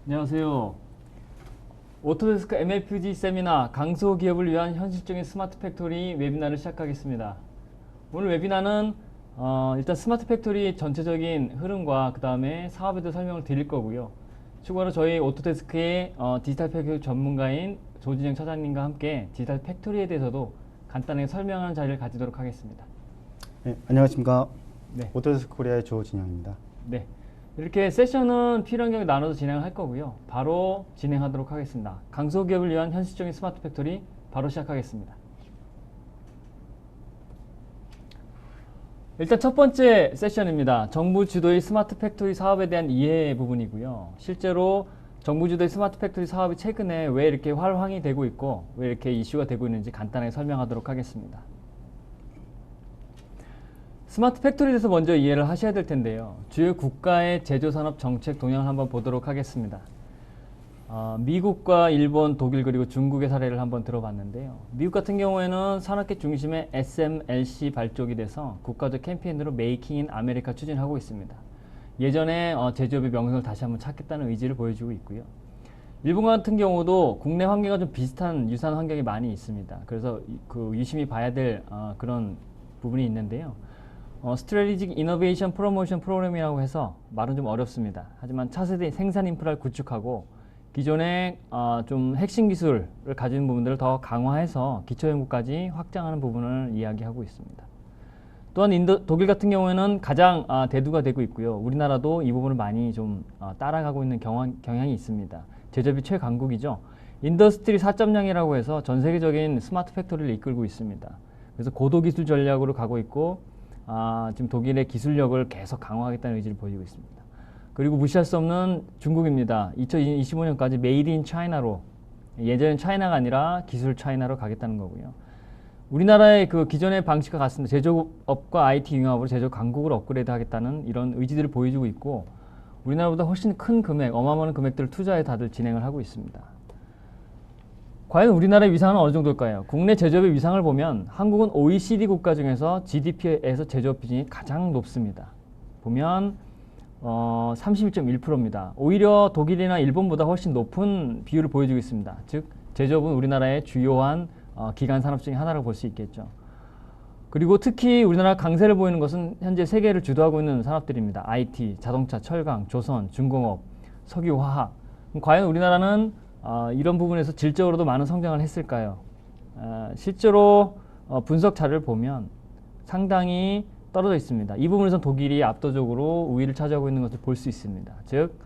안녕하세요. 오토데스크 MFG 세미나 강소기업을 위한 현실적인 스마트 팩토리 웨비나를 시작하겠습니다. 오늘 웨비나는 일단 스마트 팩토리 전체적인 흐름과 그 다음에 사업에 대해 설명을 드릴 거고요. 추가로 저희 오토데스크의 디지털 팩토리 전문가인 조진영 차장님과 함께 디지털 팩토리에 대해서도 간단하게 설명하는 자리를 가지도록 하겠습니다. 네, 안녕하십니까. 네. 오토데스크 코리아의 조진영입니다. 네. 이렇게 세션은 필요한 경우에 나눠서 진행을 할 거고요. 바로 진행하도록 하겠습니다. 강소기업을 위한 현실적인 스마트 팩토리 바로 시작하겠습니다. 일단 첫 번째 세션입니다. 정부 주도의 스마트 팩토리 사업에 대한 이해 부분이고요. 실제로 정부 주도의 스마트 팩토리 사업이 최근에 왜 이렇게 활황이 되고 있고 왜 이렇게 이슈가 되고 있는지 간단하게 설명하도록 하겠습니다. 스마트 팩토리에 대해서 먼저 이해를 하셔야 될 텐데요. 주요 국가의 제조산업 정책 동향을 한번 보도록 하겠습니다. 미국과 일본, 독일 그리고 중국의 사례를 한번 들어봤는데요. 미국 같은 경우에는 산업계 중심의 SMLC 발족이 돼서 국가적 캠페인으로 메이킹 인 아메리카 추진하고 있습니다. 예전에 제조업의 명성을 다시 한번 찾겠다는 의지를 보여주고 있고요. 일본 같은 경우도 국내 환경과 좀 비슷한 유사한 환경이 많이 있습니다. 그래서 그 유심히 봐야 될 그런 부분이 있는데요. 스트래티직 이노베이션 프로모션 프로그램이라고 해서 말은 좀 어렵습니다. 하지만 차세대 생산 인프라를 구축하고 기존의 좀 핵심 기술을 가진 부분들을 더 강화해서 기초연구까지 확장하는 부분을 이야기하고 있습니다. 또한 독일 같은 경우에는 가장 대두가 되고 있고요. 우리나라도 이 부분을 많이 좀 따라가고 있는 경향이 있습니다. 제조업이 최강국이죠. 인더스트리 4.0이라고 해서 전 세계적인 스마트 팩토리를 이끌고 있습니다. 그래서 고도기술 전략으로 가고 있고 지금 독일의 기술력을 계속 강화하겠다는 의지를 보이고 있습니다. 그리고 무시할 수 없는 중국입니다. 2025년까지 메이드 인 차이나로, 예전엔 차이나가 아니라 기술 차이나로 가겠다는 거고요. 우리나라의 그 기존의 방식과 같습니다. 제조업과 IT 융합으로 제조업 강국을 업그레이드 하겠다는 이런 의지들을 보여주고 있고, 우리나라보다 훨씬 큰 금액, 어마어마한 금액들을 투자해 다들 진행을 하고 있습니다. 과연 우리나라의 위상은 어느 정도일까요? 국내 제조업의 위상을 보면 한국은 OECD 국가 중에서 GDP에서 제조업 비중이 가장 높습니다. 보면 31.1%입니다. 오히려 독일이나 일본보다 훨씬 높은 비율을 보여주고 있습니다. 즉 제조업은 우리나라의 주요한 기간 산업 중에 하나라고 볼 수 있겠죠. 그리고 특히 우리나라가 강세를 보이는 것은 현재 세계를 주도하고 있는 산업들입니다. IT, 자동차, 철강, 조선, 중공업, 석유, 화학. 과연 우리나라는 이런 부분에서 질적으로도 많은 성장을 했을까요? 실제로 분석 자료를 보면 상당히 떨어져 있습니다. 이 부분에서 독일이 압도적으로 우위를 차지하고 있는 것을 볼 수 있습니다. 즉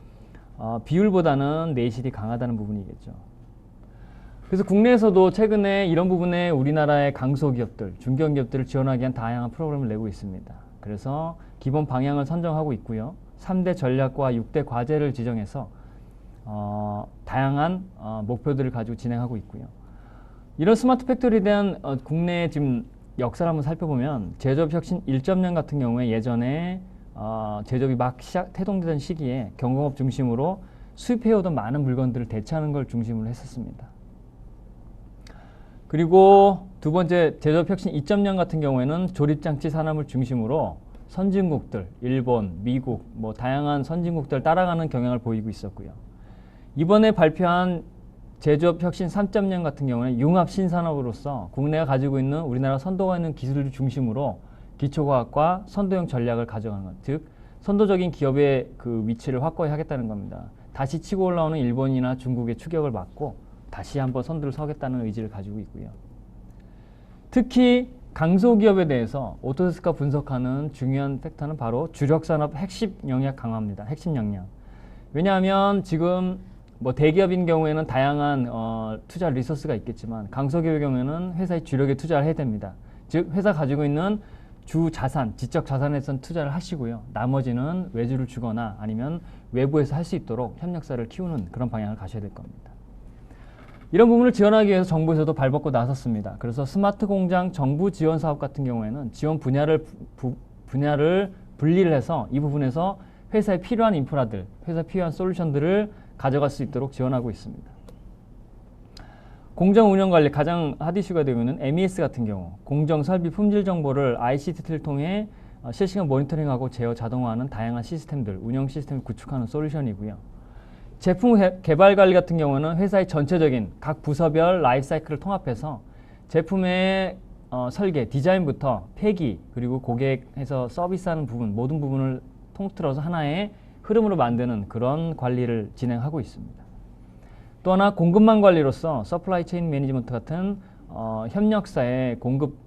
비율보다는 내실이 강하다는 부분이겠죠. 그래서 국내에서도 최근에 이런 부분에 우리나라의 강소기업들, 중견기업들을 지원하기 위한 다양한 프로그램을 내고 있습니다. 그래서 기본 방향을 선정하고 있고요. 3대 전략과 6대 과제를 지정해서 다양한 목표들을 가지고 진행하고 있고요. 이런 스마트 팩토리에 대한 국내 지금 역사를 한번 살펴보면 제조업 혁신 1.0 같은 경우에 예전에 제조업이 막 태동되던 시기에 경공업 중심으로 수입해오던 많은 물건들을 대체하는 걸 중심으로 했었습니다. 그리고 두 번째 제조업 혁신 2.0 같은 경우에는 조립장치 산업을 중심으로 선진국들, 일본, 미국, 뭐 다양한 선진국들 따라가는 경향을 보이고 있었고요. 이번에 발표한 제조업 혁신 3.0 같은 경우는 융합 신산업으로서 국내가 가지고 있는 우리나라 선도가 있는 기술을 중심으로 기초과학과 선도형 전략을 가져가는 것. 즉 선도적인 기업의 그 위치를 확고히 하겠다는 겁니다. 다시 치고 올라오는 일본이나 중국의 추격을 막고 다시 한번 선두를 서겠다는 의지를 가지고 있고요. 특히 강소기업에 대해서 오토데스크가 분석하는 중요한 팩터는 바로 주력산업 핵심 영역 강화입니다. 핵심 역량. 왜냐하면 지금 뭐 대기업인 경우에는 다양한 투자 리소스가 있겠지만 강소기업의 경우에는 회사의 주력에 투자를 해야 됩니다. 즉 회사 가지고 있는 주 자산, 지적 자산에선 투자를 하시고요. 나머지는 외주를 주거나 아니면 외부에서 할 수 있도록 협력사를 키우는 그런 방향을 가셔야 될 겁니다. 이런 부분을 지원하기 위해서 정부에서도 발벗고 나섰습니다. 그래서 스마트 공장 정부 지원 사업 같은 경우에는 지원 분야를 분리를 해서 이 부분에서 회사에 필요한 인프라들, 회사에 필요한 솔루션들을 가져갈 수 있도록 지원하고 있습니다. 공정 운영 관리 가장 핫 이슈가 되고 있는 MES 같은 경우 공정 설비 품질 정보를 ICT를 통해 실시간 모니터링하고 제어 자동화하는 다양한 시스템들, 운영 시스템을 구축하는 솔루션이고요. 제품 개발 관리 같은 경우는 회사의 전체적인 각 부서별 라이프 사이클을 통합해서 제품의 설계, 디자인부터 폐기, 그리고 고객에서 서비스하는 부분, 모든 부분을 통틀어서 하나의 흐름으로 만드는 그런 관리를 진행하고 있습니다. 또 하나 공급망 관리로서 서플라이 체인 매니지먼트 같은 협력사의 공급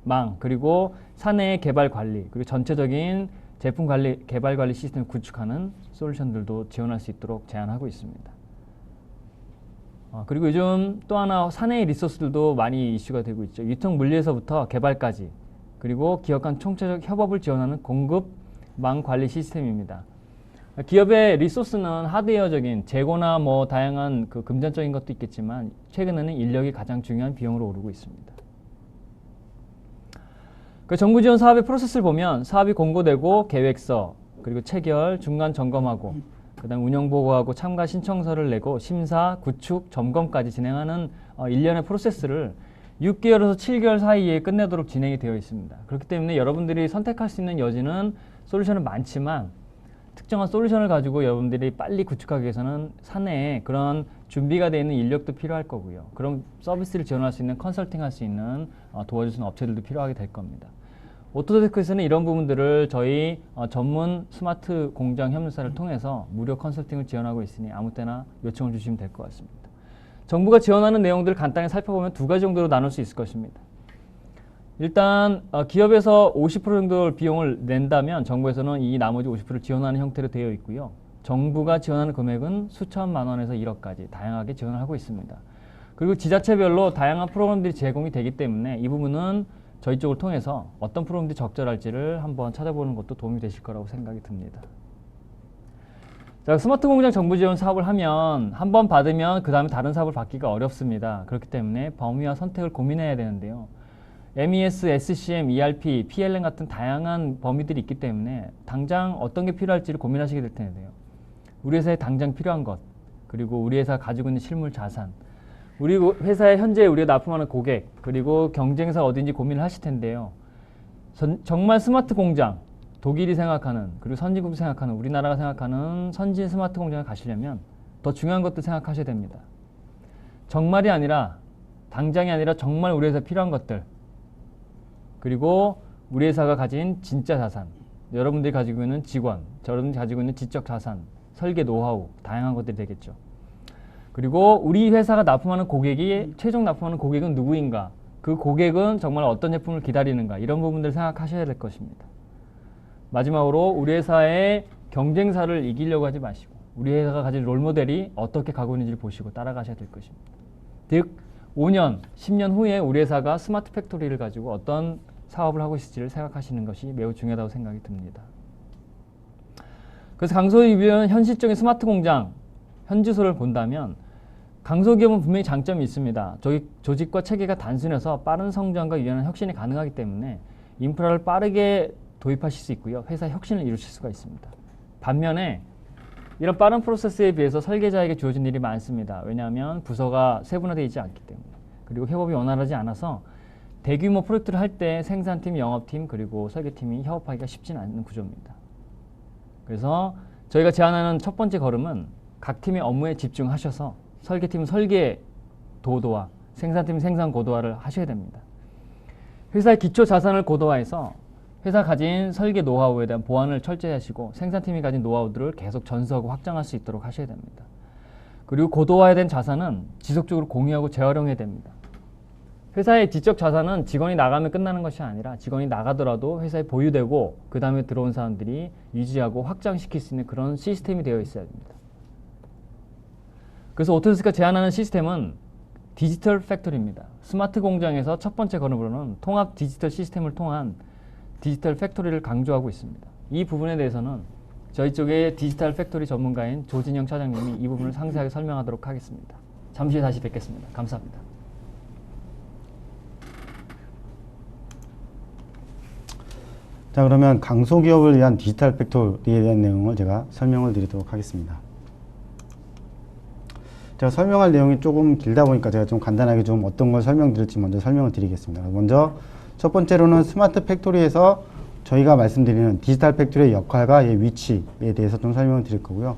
망, 그리고 사내의 개발 관리, 그리고 전체적인 제품 관리, 개발 관리 시스템을 구축하는 솔루션들도 지원할 수 있도록 제안하고 있습니다. 그리고 요즘 또 하나 사내의 리소스들도 많이 이슈가 되고 있죠. 유통 물류에서부터 개발까지, 그리고 기업 간 총체적 협업을 지원하는 공급망 관리 시스템입니다. 기업의 리소스는 하드웨어적인 재고나 뭐 다양한 그 금전적인 것도 있겠지만 최근에는 인력이 가장 중요한 비용으로 오르고 있습니다. 그 정부 지원 사업의 프로세스를 보면 사업이 공고되고 계획서, 그리고 체결, 중간 점검하고, 그 다음 운영 보고하고 참가 신청서를 내고 심사, 구축, 점검까지 진행하는 일련의 프로세스를 6개월에서 7개월 사이에 끝내도록 진행이 되어 있습니다. 그렇기 때문에 여러분들이 선택할 수 있는 여지는 솔루션은 많지만 특정한 솔루션을 가지고 여러분들이 빨리 구축하기 위해서는 사내에 그런 준비가 되어 있는 인력도 필요할 거고요. 그런 서비스를 지원할 수 있는 컨설팅 할 수 있는 도와줄 수 있는 업체들도 필요하게 될 겁니다. 오토데스크에서는 이런 부분들을 저희 전문 스마트 공장 협력사를 통해서 무료 컨설팅을 지원하고 있으니 아무 때나 요청을 주시면 될 것 같습니다. 정부가 지원하는 내용들을 간단히 살펴보면 두 가지 정도로 나눌 수 있을 것입니다. 일단 기업에서 50% 정도 비용을 낸다면 정부에서는 이 나머지 50%를 지원하는 형태로 되어 있고요. 정부가 지원하는 금액은 수천만 원에서 1억까지 다양하게 지원을 하고 있습니다. 그리고 지자체별로 다양한 프로그램들이 제공이 되기 때문에 이 부분은 저희 쪽을 통해서 어떤 프로그램들이 적절할지를 한번 찾아보는 것도 도움이 되실 거라고 생각이 듭니다. 자, 스마트 공장 정부 지원 사업을 하면 한 번 받으면 그 다음에 다른 사업을 받기가 어렵습니다. 그렇기 때문에 범위와 선택을 고민해야 되는데요. MES, SCM, ERP, PLM 같은 다양한 범위들이 있기 때문에 당장 어떤 게 필요할지를 고민하시게 될 텐데요. 우리 회사에 당장 필요한 것, 그리고 우리 회사가 가지고 있는 실물 자산, 우리 회사에 현재 우리가 납품하는 고객, 그리고 경쟁사가 어딘지 고민을 하실 텐데요. 정말 스마트 공장, 독일이 생각하는, 그리고 선진국이 생각하는, 우리나라가 생각하는 선진 스마트 공장을 가시려면 더 중요한 것들 생각하셔야 됩니다. 정말이 아니라, 당장이 아니라 정말 우리 회사에 필요한 것들, 그리고 우리 회사가 가진 진짜 자산, 여러분들이 가지고 있는 직원, 여러분들이 가지고 있는 지적 자산, 설계 노하우, 다양한 것들이 되겠죠. 그리고 우리 회사가 납품하는 고객이, 최종 납품하는 고객은 누구인가, 그 고객은 정말 어떤 제품을 기다리는가, 이런 부분들을 생각하셔야 될 것입니다. 마지막으로 우리 회사의 경쟁사를 이기려고 하지 마시고 우리 회사가 가진 롤모델이 어떻게 가고 있는지를 보시고 따라가셔야 될 것입니다. 즉 5년, 10년 후에 우리 회사가 스마트 팩토리를 가지고 어떤 사업을 하고 있을지를 생각하시는 것이 매우 중요하다고 생각이 듭니다. 그래서 강소기업은 현실적인 스마트 공장, 현지소를 본다면 강소기업은 분명히 장점이 있습니다. 조직과 체계가 단순해서 빠른 성장과 유연한 혁신이 가능하기 때문에 인프라를 빠르게 도입하실 수 있고요. 회사 혁신을 이루실 수가 있습니다. 반면에 이런 빠른 프로세스에 비해서 설계자에게 주어진 일이 많습니다. 왜냐하면 부서가 세분화되어 있지 않기 때문에. 그리고 협업이 원활하지 않아서 대규모 프로젝트를 할 때 생산팀, 영업팀, 그리고 설계팀이 협업하기가 쉽지는 않은 구조입니다. 그래서 저희가 제안하는 첫 번째 걸음은 각 팀의 업무에 집중하셔서 설계팀은 설계 도도화, 생산팀은 생산 고도화를 하셔야 됩니다. 회사의 기초 자산을 고도화해서 회사 가진 설계 노하우에 대한 보완을 철저히 하시고 생산팀이 가진 노하우들을 계속 전수하고 확장할 수 있도록 하셔야 됩니다. 그리고 고도화된 자산은 지속적으로 공유하고 재활용해야 됩니다. 회사의 지적 자산은 직원이 나가면 끝나는 것이 아니라 직원이 나가더라도 회사에 보유되고 그 다음에 들어온 사람들이 유지하고 확장시킬 수 있는 그런 시스템이 되어 있어야 됩니다. 그래서 오토데스크가 제안하는 시스템은 디지털 팩토리입니다. 스마트 공장에서 첫 번째 걸음으로는 통합 디지털 시스템을 통한 디지털 팩토리를 강조하고 있습니다. 이 부분에 대해서는 저희 쪽의 디지털 팩토리 전문가인 조진영 차장님이 이 부분을 상세하게 설명하도록 하겠습니다. 잠시 후에 다시 뵙겠습니다. 감사합니다. 자, 그러면 강소기업을 위한 디지털 팩토리에 대한 내용을 제가 설명을 드리도록 하겠습니다. 제가 설명할 내용이 조금 길다 보니까 제가 좀 간단하게 좀 어떤 걸 설명드릴지 먼저 설명을 드리겠습니다. 먼저 첫 번째로는 스마트 팩토리에서 저희가 말씀드리는 디지털 팩토리의 역할과 위치에 대해서 좀 설명을 드릴 거고요.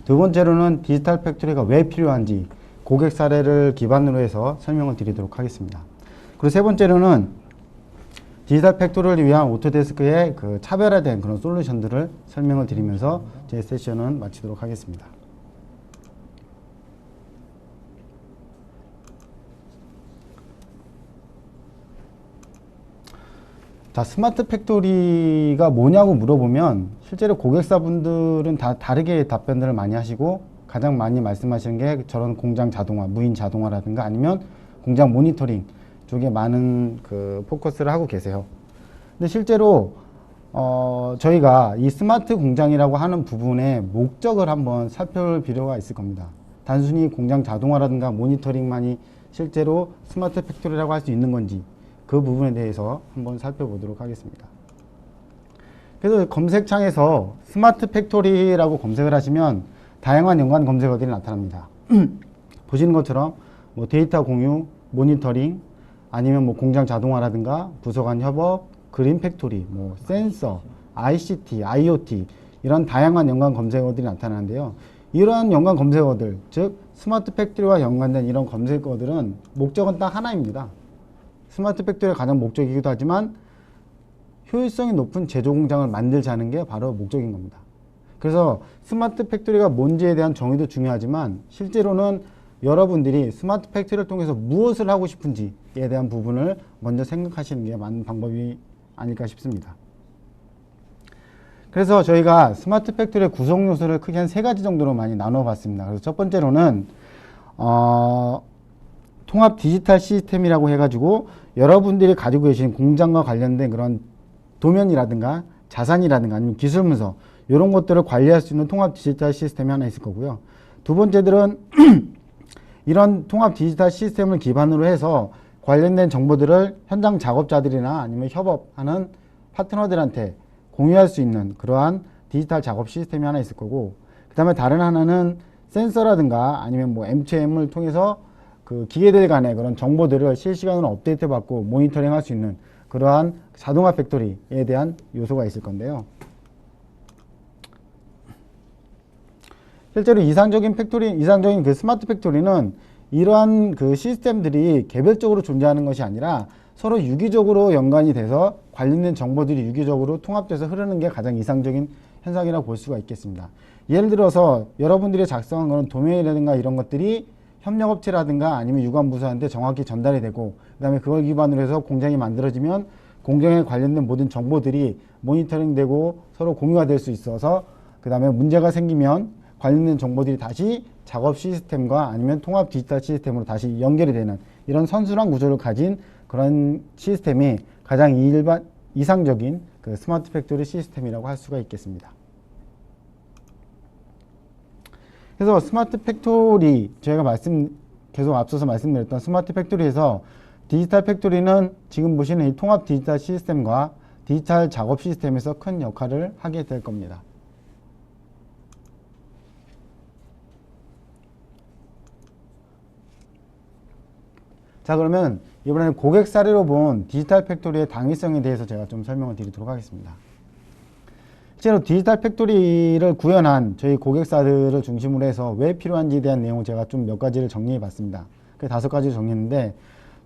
두 번째로는 디지털 팩토리가 왜 필요한지 고객 사례를 기반으로 해서 설명을 드리도록 하겠습니다. 그리고 세 번째로는 디지털 팩토리를 위한 오토데스크의 그 차별화된 그런 솔루션들을 설명을 드리면서 제 세션은 마치도록 하겠습니다. 자, 스마트 팩토리가 뭐냐고 물어보면 실제로 고객사분들은 다 다르게 답변들을 많이 하시고 가장 많이 말씀하시는 게 저런 공장 자동화, 무인 자동화라든가 아니면 공장 모니터링 쪽에 많은 그 포커스를 하고 계세요. 근데 실제로 저희가 이 스마트 공장이라고 하는 부분의 목적을 한번 살펴볼 필요가 있을 겁니다. 단순히 공장 자동화라든가 모니터링만이 실제로 스마트 팩토리라고 할 수 있는 건지 그 부분에 대해서 한번 살펴보도록 하겠습니다. 그래서 검색창에서 스마트 팩토리라고 검색을 하시면 다양한 연관 검색어들이 나타납니다. 보시는 것처럼 뭐 데이터 공유, 모니터링, 아니면 뭐 공장 자동화라든가 부서 간 협업, 그린 팩토리, 뭐 센서, ICT, IoT 이런 다양한 연관 검색어들이 나타나는데요. 이러한 연관 검색어들, 즉 스마트 팩토리와 연관된 이런 검색어들은 목적은 딱 하나입니다. 스마트 팩토리의 가장 목적이기도 하지만 효율성이 높은 제조 공장을 만들자는 게 바로 목적인 겁니다. 그래서 스마트 팩토리가 뭔지에 대한 정의도 중요하지만 실제로는 여러분들이 스마트 팩토리를 통해서 무엇을 하고 싶은지에 대한 부분을 먼저 생각하시는 게 맞는 방법이 아닐까 싶습니다. 그래서 저희가 스마트 팩토리의 구성 요소를 크게 한 3가지 정도로 많이 나눠 봤습니다. 그래서 첫 번째로는 통합 디지털 시스템이라고 해가지고 여러분들이 가지고 계신 공장과 관련된 그런 도면이라든가 자산이라든가 아니면 기술 문서 이런 것들을 관리할 수 있는 통합 디지털 시스템이 하나 있을 거고요. 두 번째들은 이런 통합 디지털 시스템을 기반으로 해서 관련된 정보들을 현장 작업자들이나 아니면 협업하는 파트너들한테 공유할 수 있는 그러한 디지털 작업 시스템이 하나 있을 거고, 그 다음에 다른 하나는 센서라든가 아니면 뭐 M2M을 통해서 그 기계들 간의 그런 정보들을 실시간으로 업데이트 받고 모니터링 할 수 있는 그러한 자동화 팩토리에 대한 요소가 있을 건데요. 실제로 이상적인 그 스마트 팩토리는 이러한 그 시스템들이 개별적으로 존재하는 것이 아니라 서로 유기적으로 연관이 돼서 관련된 정보들이 유기적으로 통합돼서 흐르는 게 가장 이상적인 현상이라고 볼 수가 있겠습니다. 예를 들어서 여러분들이 작성한 그런 도메인이라든가 이런 것들이 협력업체라든가 아니면 유관부서한테 정확히 전달이 되고, 그 다음에 그걸 기반으로 해서 공장이 만들어지면 공장에 관련된 모든 정보들이 모니터링 되고 서로 공유가 될 수 있어서, 그 다음에 문제가 생기면 관련된 정보들이 다시 작업 시스템과 아니면 통합 디지털 시스템으로 다시 연결이 되는 이런 선순환 구조를 가진 그런 시스템이 가장 이상적인 그 스마트 팩토리 시스템이라고 할 수가 있겠습니다. 그래서 스마트 팩토리, 저희가 계속 앞서서 말씀드렸던 스마트 팩토리에서 디지털 팩토리는 지금 보시는 이 통합 디지털 시스템과 디지털 작업 시스템에서 큰 역할을 하게 될 겁니다. 자, 그러면 이번에는 고객 사례로 본 디지털 팩토리의 당위성에 대해서 제가 좀 설명을 드리도록 하겠습니다. 실제로 디지털 팩토리를 구현한 저희 고객사들을 중심으로 해서 왜 필요한지에 대한 내용을 제가 좀 몇 가지를 정리해 봤습니다. 그 5가지를 정리했는데,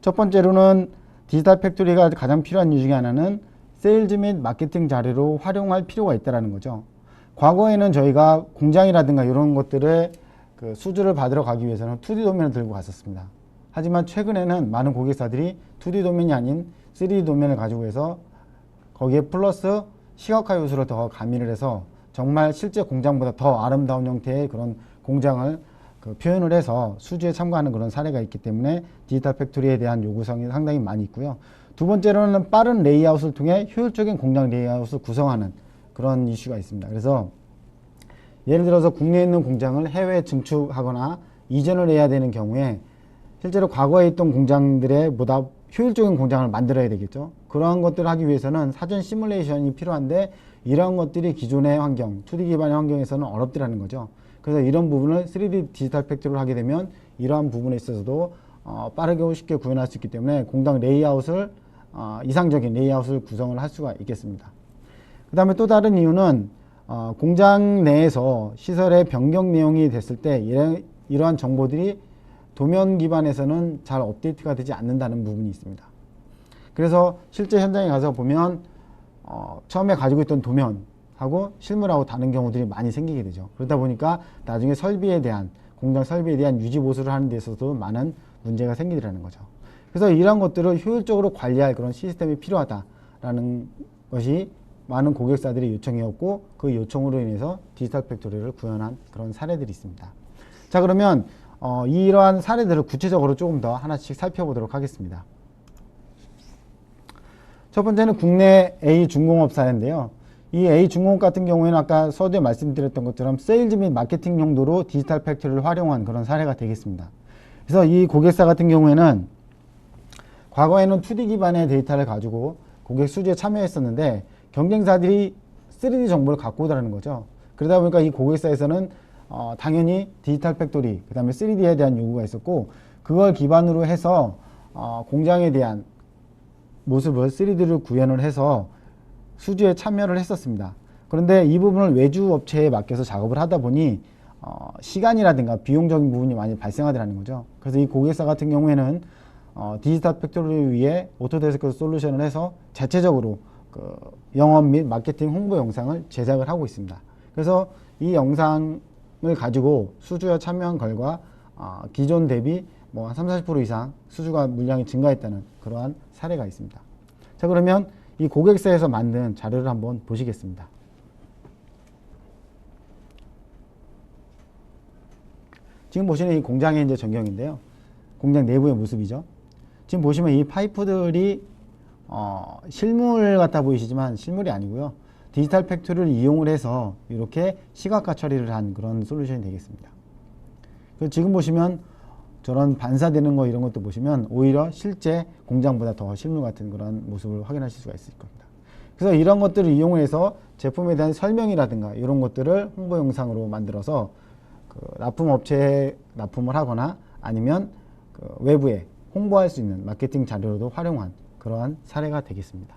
첫 번째로는 디지털 팩토리가 가장 필요한 이유 중에 하나는 세일즈 및 마케팅 자료로 활용할 필요가 있다는 거죠. 과거에는 저희가 공장이라든가 이런 것들의 그 수주를 받으러 가기 위해서는 2D 도면을 들고 갔었습니다. 하지만 최근에는 많은 고객사들이 2D 도면이 아닌 3D 도면을 가지고 해서 거기에 플러스 시각화 요소를 더 가미를 해서 정말 실제 공장보다 더 아름다운 형태의 그런 공장을 표현을 해서 수주에 참가하는 그런 사례가 있기 때문에 디지털 팩토리에 대한 요구성이 상당히 많이 있고요. 두 번째로는 빠른 레이아웃을 통해 효율적인 공장 레이아웃을 구성하는 그런 이슈가 있습니다. 그래서 예를 들어서 국내에 있는 공장을 해외에 증축하거나 이전을 해야 되는 경우에 실제로 과거에 있던 공장들의 보다 효율적인 공장을 만들어야 되겠죠. 그러한 것들을 하기 위해서는 사전 시뮬레이션이 필요한데 이러한 것들이 기존의 환경, 2D 기반의 환경에서는 어렵더라는 거죠. 그래서 이런 부분을 3D 디지털 팩토리를 하게 되면 이러한 부분에 있어서도 빠르게 쉽게 구현할 수 있기 때문에 공장 레이아웃을 이상적인 레이아웃을 구성을 할 수가 있겠습니다. 그 다음에 또 다른 이유는 공장 내에서 시설의 변경 내용이 됐을 때 이러한 정보들이 도면 기반에서는 잘 업데이트가 되지 않는다는 부분이 있습니다. 그래서 실제 현장에 가서 보면 처음에 가지고 있던 도면하고 실물하고 다른 경우들이 많이 생기게 되죠. 그러다 보니까 나중에 공장 설비에 대한 유지 보수를 하는 데 있어서도 많은 문제가 생기더라는 거죠. 그래서 이러한 것들을 효율적으로 관리할 그런 시스템이 필요하다라는 것이 많은 고객사들의 요청이었고, 그 요청으로 인해서 디지털 팩토리를 구현한 그런 사례들이 있습니다. 자, 그러면 이러한 사례들을 구체적으로 조금 더 하나씩 살펴보도록 하겠습니다. 첫 번째는 국내 A 중공업 사례인데요. 이 A 중공업 같은 경우에는 아까 서두에 말씀드렸던 것처럼 세일즈 및 마케팅 용도로 디지털 팩토리를 활용한 그런 사례가 되겠습니다. 그래서 이 고객사 같은 경우에는 과거에는 2D 기반의 데이터를 가지고 고객 수주에 참여했었는데 경쟁사들이 3D 정보를 갖고 오더라는 거죠. 그러다 보니까 이 고객사에서는 당연히 디지털 팩토리, 그 다음에 3D에 대한 요구가 있었고, 그걸 기반으로 해서 공장에 대한 모습을 3D를 구현을 해서 수주에 참여를 했었습니다. 그런데 이 부분을 외주 업체에 맡겨서 작업을 하다 보니 시간이라든가 비용적인 부분이 많이 발생하더라는 거죠. 그래서 이 고객사 같은 경우에는 디지털 팩토리를 위해 오토데스크 솔루션을 해서 자체적으로 그 영업 및 마케팅 홍보 영상을 제작을 하고 있습니다. 그래서 이 영상을 가지고 수주에 참여한 결과 기존 대비 뭐 한 30-40% 이상 수주가 물량이 증가했다는 그러한 사례가 있습니다. 자, 그러면 이 고객사에서 만든 자료를 한번 보시겠습니다. 지금 보시는 이 공장의 이제 전경인데요. 공장 내부의 모습이죠. 지금 보시면 이 파이프들이 실물 같아 보이시지만 실물이 아니고요. 디지털 팩토리를 이용을 해서 이렇게 시각화 처리를 한 그런 솔루션이 되겠습니다. 그래서 지금 보시면 저런 반사되는 거 이런 것도 보시면 오히려 실제 공장보다 더 실물 같은 그런 모습을 확인하실 수가 있을 겁니다. 그래서 이런 것들을 이용해서 제품에 대한 설명이라든가 이런 것들을 홍보 영상으로 만들어서 그 납품업체에 납품을 하거나 아니면 그 외부에 홍보할 수 있는 마케팅 자료로도 활용한 그러한 사례가 되겠습니다.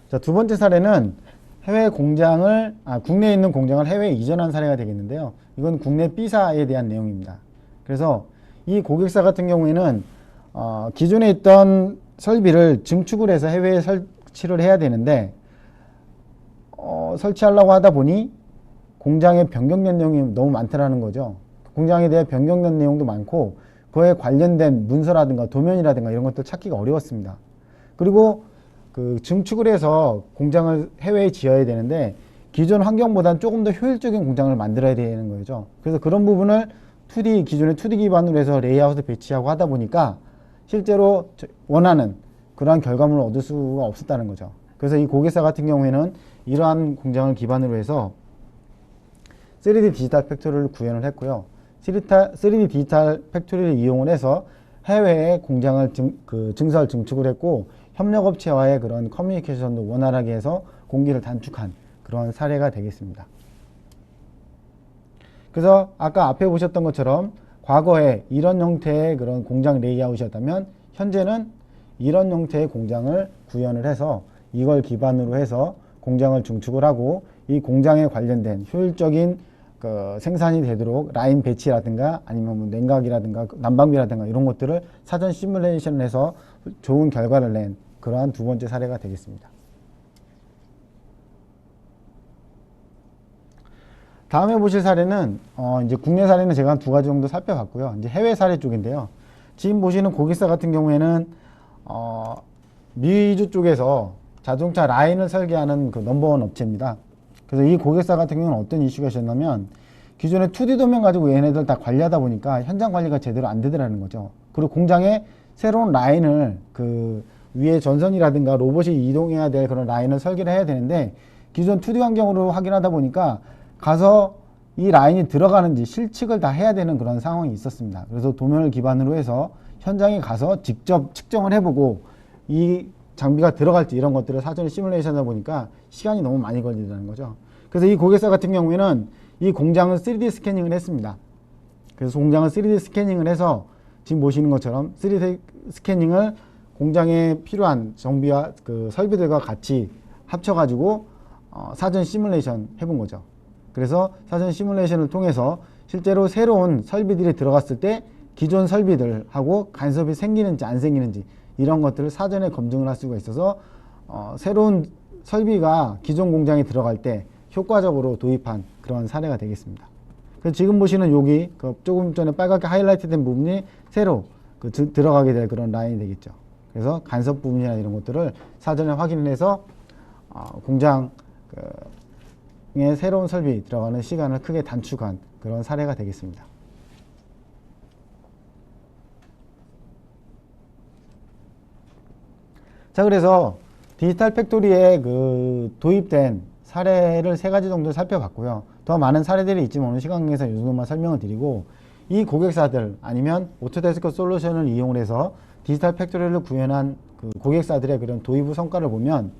자, 두 번째 사례는 국내에 있는 공장을 해외에 이전한 사례가 되겠는데요. 이건 국내 B사에 대한 내용입니다. 그래서 이 고객사 같은 경우에는 기존에 있던 설비를 증축을 해서 해외에 설치를 해야 되는데 설치하려고 하다 보니 공장에 변경된 내용이 너무 많더라는 거죠. 공장에 대해 변경된 내용도 많고 그에 관련된 문서라든가 도면이라든가 이런 것들 찾기가 어려웠습니다. 그리고 그 증축을 해서 공장을 해외에 지어야 되는데 기존 환경보다는 조금 더 효율적인 공장을 만들어야 되는 거죠. 그래서 그런 부분을 기존의 2D 기반으로 해서 레이아웃을 배치하고 하다 보니까 실제로 원하는 그러한 결과물을 얻을 수가 없었다는 거죠. 그래서 이 고객사 같은 경우에는 이러한 공장을 기반으로 해서 3D 디지털 팩토리를 구현을 했고요. 3D 디지털 팩토리를 이용을 해서 해외에 공장을 증축을 했고 협력업체와의 그런 커뮤니케이션도 원활하게 해서 공기를 단축한 그런 사례가 되겠습니다. 그래서 아까 앞에 보셨던 것처럼 과거에 이런 형태의 그런 공장 레이아웃이었다면 현재는 이런 형태의 공장을 구현을 해서 이걸 기반으로 해서 공장을 증축을 하고 이 공장에 관련된 효율적인 그 생산이 되도록 라인 배치라든가 아니면 뭐 냉각이라든가 난방비라든가 이런 것들을 사전 시뮬레이션을 해서 좋은 결과를 낸 그러한 두 번째 사례가 되겠습니다. 다음에 보실 사례는 이제 국내 사례는 제가 한 두 가지 정도 살펴봤고요. 이제 해외 사례 쪽인데요. 지금 보시는 고객사 같은 경우에는 미주 쪽에서 자동차 라인을 설계하는 그 넘버원 업체입니다. 그래서 이 고객사 같은 경우는 어떤 이슈가 있었냐면 기존에 2D 도면 가지고 얘네들 다 관리하다 보니까 현장 관리가 제대로 안 되더라는 거죠. 그리고 공장에 새로운 라인을 그 위에 전선이라든가 로봇이 이동해야 될 그런 라인을 설계를 해야 되는데 기존 2D 환경으로 확인하다 보니까 가서 이 라인이 들어가는지 실측을 다 해야 되는 그런 상황이 있었습니다. 그래서 도면을 기반으로 해서 현장에 가서 직접 측정을 해보고 이 장비가 들어갈지 이런 것들을 사전에 시뮬레이션 하다 보니까 시간이 너무 많이 걸린다는 거죠. 그래서 이 고객사 같은 경우에는 이 공장을 3D 스캐닝을 했습니다. 그래서 공장을 3D 스캐닝을 해서 지금 보시는 것처럼 3D 스캐닝을 공장에 필요한 정비와 그 설비들과 같이 합쳐가지고 사전 시뮬레이션 해본 거죠. 그래서 사전 시뮬레이션을 통해서 실제로 새로운 설비들이 들어갔을 때 기존 설비들하고 간섭이 생기는지 안 생기는지 이런 것들을 사전에 검증을 할 수가 있어서 새로운 설비가 기존 공장에 들어갈 때 효과적으로 도입한 그런 사례가 되겠습니다. 그래서 지금 보시는 여기 그 조금 전에 빨갛게 하이라이트 된 부분이 새로 들어가게 될 그런 라인이 되겠죠. 그래서 간섭 부분이나 이런 것들을 사전에 확인을 해서 공장에 새로운 설비 들어가는 시간을 크게 단축한 그런 사례가 되겠습니다. 자, 그래서 디지털 팩토리에 그 도입된 사례를 3가지 정도 살펴봤고요. 더 많은 사례들이 있지만 오늘 시간에서 이 정도만 설명을 드리고, 이 고객사들 아니면 오토데스크 솔루션을 이용을 해서 디지털 팩토리를 구현한 그 고객사들의 그런 도입 후 성과를 보면,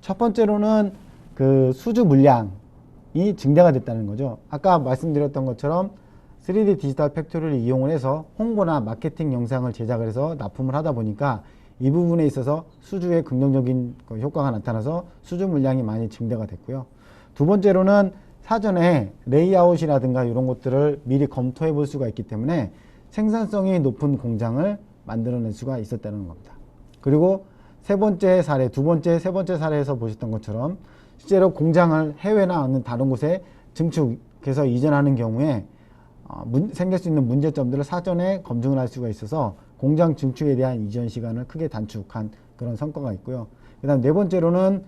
첫 번째로는 그 수주 물량이 증대가 됐다는 거죠. 아까 말씀드렸던 것처럼 3D 디지털 팩토리를 이용을 해서 홍보나 마케팅 영상을 제작을 해서 납품을 하다 보니까 이 부분에 있어서 수주에 긍정적인 효과가 나타나서 수주 물량이 많이 증대가 됐고요. 두 번째로는 사전에 레이아웃이라든가 이런 것들을 미리 검토해 볼 수가 있기 때문에 생산성이 높은 공장을 만들어낼 수가 있었다는 겁니다. 그리고 세 번째 사례, 세 번째 사례에서 보셨던 것처럼 실제로 공장을 해외나 어느 다른 곳에 증축해서 이전하는 경우에 생길 수 있는 문제점들을 사전에 검증을 할 수가 있어서 공장 증축에 대한 이전 시간을 크게 단축한 그런 성과가 있고요. 그 다음 네 번째로는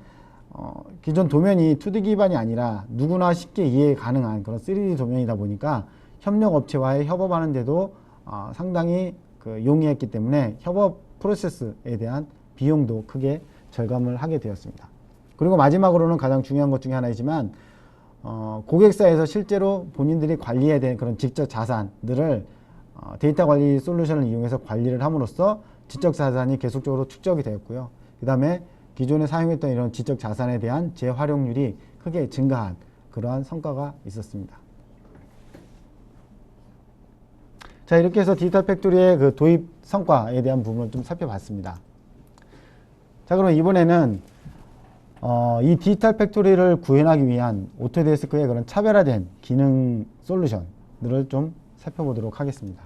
기존 도면이 2D 기반이 아니라 누구나 쉽게 이해 가능한 그런 3D 도면이다 보니까 협력 업체와의 협업하는 데도 상당히 용이했기 때문에 협업 프로세스에 대한 비용도 크게 절감을 하게 되었습니다. 그리고 마지막으로는 가장 중요한 것 중에 하나이지만 고객사에서 실제로 본인들이 관리해야 되는 그런 지적 자산들을 데이터 관리 솔루션을 이용해서 관리를 함으로써 지적 자산이 계속적으로 축적이 되었고요. 그 다음에 기존에 사용했던 이런 지적 자산에 대한 재활용률이 크게 증가한 그러한 성과가 있었습니다. 자, 이렇게 해서 디지털 팩토리의 그 도입 성과에 대한 부분을 좀 살펴봤습니다. 자, 그럼 이번에는 이 디지털 팩토리를 구현하기 위한 오토데스크의 그런 차별화된 기능 솔루션들을 좀 살펴보도록 하겠습니다.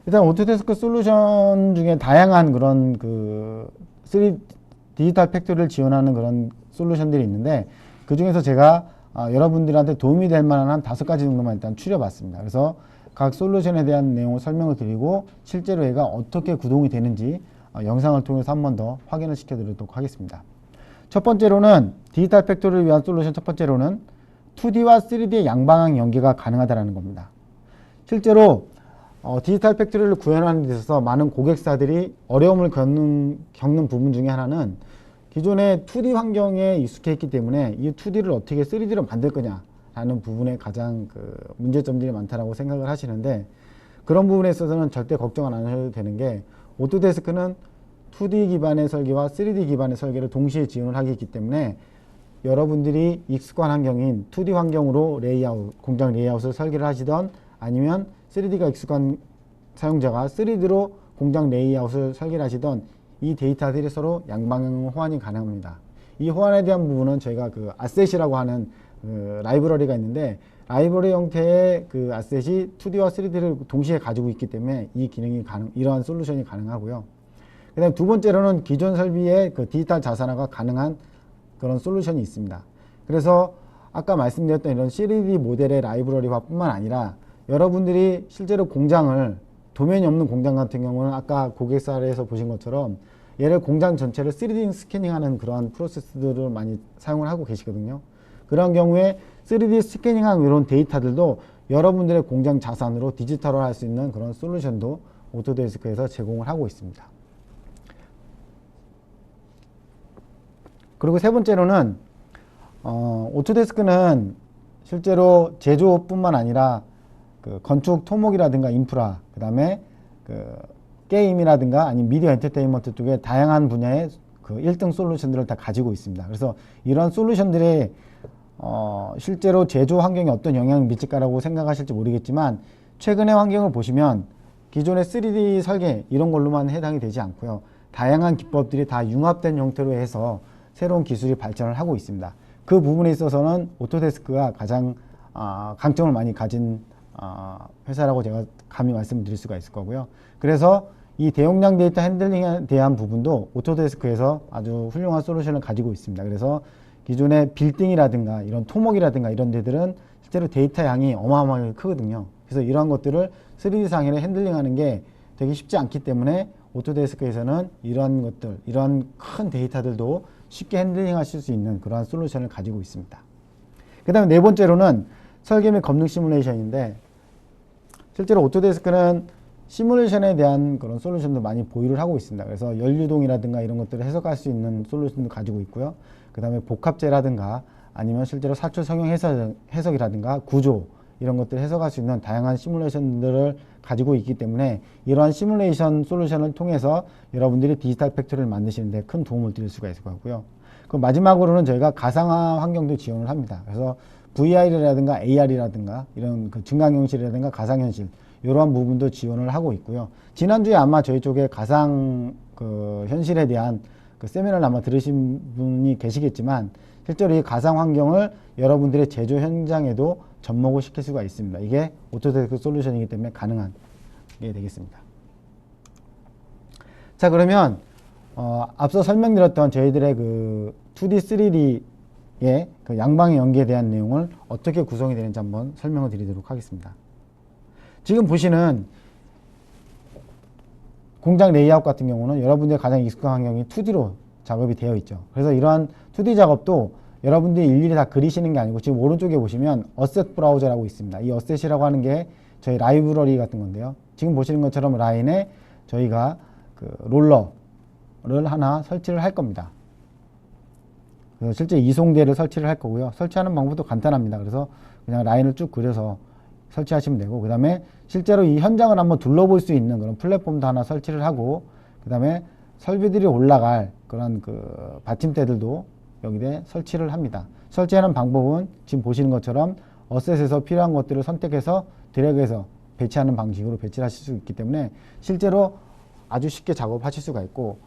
일단 오토데스크 솔루션 중에 다양한 그런 그 3D 디지털 팩토리를 지원하는 그런 솔루션들이 있는데, 그 중에서 제가 여러분들한테 도움이 될 만한 한 5가지 정도만 일단 추려봤습니다. 그래서 각 솔루션에 대한 내용을 설명을 드리고 실제로 얘가 어떻게 구동이 되는지 영상을 통해서 한 번 더 확인을 시켜드리도록 하겠습니다. 첫 번째로는 디지털 팩토리를 위한 솔루션 첫 번째로는 2D와 3D의 양방향 연계가 가능하다는 겁니다. 실제로 디지털 팩토리를 구현하는 데 있어서 많은 고객사들이 어려움을 겪는 부분 중에 하나는 기존의 2D 환경에 익숙해 있기 때문에 이 2D를 어떻게 3D로 만들 거냐 라는 부분에 가장 문제점들이 많다고 생각을 하시는데, 그런 부분에 있어서는 절대 걱정을 안 하셔도 되는 게, 오토데스크는 2D 기반의 설계와 3D 기반의 설계를 동시에 지원을 하기 때문에 여러분들이 익숙한 환경인 2D 환경으로 공장 레이아웃을 설계를 하시던, 아니면 3D가 익숙한 사용자가 3D로 공장 레이아웃을 설계를 하시던 이 데이터들이 서로 양방향 호환이 가능합니다. 이 호환에 대한 부분은 저희가 그 아셋이라고 하는 라이브러리가 있는데, 라이브러리 형태의 그 아셋이 2D와 3D를 동시에 가지고 있기 때문에 이 기능이 이러한 솔루션이 가능하고요. 그 다음 두 번째로는 기존 설비의 그 디지털 자산화가 가능한 그런 솔루션이 있습니다. 그래서 아까 말씀드렸던 이런 3D 모델의 라이브러리화 뿐만 아니라 여러분들이 실제로 공장을, 도면이 없는 공장 같은 경우는 아까 고객사에서 보신 것처럼 얘를 공장 전체를 3D 스캐닝하는 그러한 프로세스들을 많이 사용을 하고 계시거든요. 그런 경우에 3D 스캐닝한 이런 데이터들도 여러분들의 공장 자산으로 디지털화 할 수 있는 그런 솔루션도 오토데스크에서 제공을 하고 있습니다. 그리고 세 번째로는 오토데스크는 실제로 제조뿐만 아니라 그 건축 토목이라든가 인프라, 그 다음에 그 게임이라든가 아니면 미디어 엔터테인먼트 쪽에 다양한 분야의 그 1등 솔루션들을 다 가지고 있습니다. 그래서 이런 솔루션들의 실제로 제조 환경에 어떤 영향을 미칠까라고 생각하실지 모르겠지만 최근의 환경을 보시면 기존의 3D 설계 이런 걸로만 해당이 되지 않고요. 다양한 기법들이 다 융합된 형태로 해서 새로운 기술이 발전을 하고 있습니다. 그 부분에 있어서는 오토데스크가 가장 강점을 많이 가진 회사라고 제가 감히 말씀드릴 수가 있을 거고요. 그래서 이 대용량 데이터 핸들링에 대한 부분도 오토데스크에서 아주 훌륭한 솔루션을 가지고 있습니다. 그래서 기존의 빌딩이라든가 이런 토목이라든가 이런 데들은 실제로 데이터 양이 어마어마하게 크거든요. 그래서 이러한 것들을 3D 상에서 핸들링하는 게 되게 쉽지 않기 때문에 오토데스크에서는 이러한 것들, 이러한 큰 데이터들도 쉽게 핸들링 하실 수 있는 그러한 솔루션을 가지고 있습니다. 그 다음에 네 번째로는 설계 및 검증 시뮬레이션인데 실제로 오토데스크는 시뮬레이션에 대한 그런 솔루션도 많이 보유를 하고 있습니다. 그래서 연류동이라든가 이런 것들을 해석할 수 있는 솔루션도 가지고 있고요. 그 다음에 복합재라든가 아니면 실제로 사출 성형 해석이라든가 구조 이런 것들을 해석할 수 있는 다양한 시뮬레이션들을 가지고 있기 때문에 이러한 시뮬레이션 솔루션을 통해서 여러분들이 디지털 팩토리를 만드시는 데 큰 도움을 드릴 수가 있을 것 같고요. 그 마지막으로는 저희가 가상화 환경도 지원을 합니다. 그래서 VR이라든가 AR이라든가 이런 그 증강현실이라든가 가상현실 이러한 부분도 지원을 하고 있고요. 지난주에 아마 저희 쪽에 가상 그 현실에 대한 그 세미나를 아마 들으신 분이 계시겠지만 실제로 이 가상 환경을 여러분들의 제조 현장에도 접목을 시킬 수가 있습니다. 이게 오토데스크 솔루션이기 때문에 가능한 게 되겠습니다. 자, 그러면 앞서 설명드렸던 저희들의 그 2D, 3D의 그 양방의 연기에 대한 내용을 어떻게 구성이 되는지 한번 설명을 드리도록 하겠습니다. 지금 보시는 공장 레이아웃 같은 경우는 여러분들의 가장 익숙한 환경이 2D로 작업이 되어 있죠. 그래서 이러한 2D 작업도 여러분들이 일일이 다 그리시는 게 아니고 지금 오른쪽에 보시면 어셋 브라우저라고 있습니다. 이 어셋이라고 하는 게 저희 라이브러리 같은 건데요. 지금 보시는 것처럼 라인에 저희가 그 롤러를 하나 설치를 할 겁니다. 그래서 실제 이송대를 설치를 할 거고요. 설치하는 방법도 간단합니다. 그래서 그냥 라인을 쭉 그려서 설치하시면 되고, 그 다음에 실제로 이 현장을 한번 둘러볼 수 있는 그런 플랫폼도 하나 설치를 하고, 그 다음에 설비들이 올라갈 그런 그 받침대들도 여기에 설치를 합니다. 설치하는 방법은 지금 보시는 것처럼 어셋에서 필요한 것들을 선택해서 드래그해서 배치하는 방식으로 배치를 하실 수 있기 때문에 실제로 아주 쉽게 작업하실 수가 있고,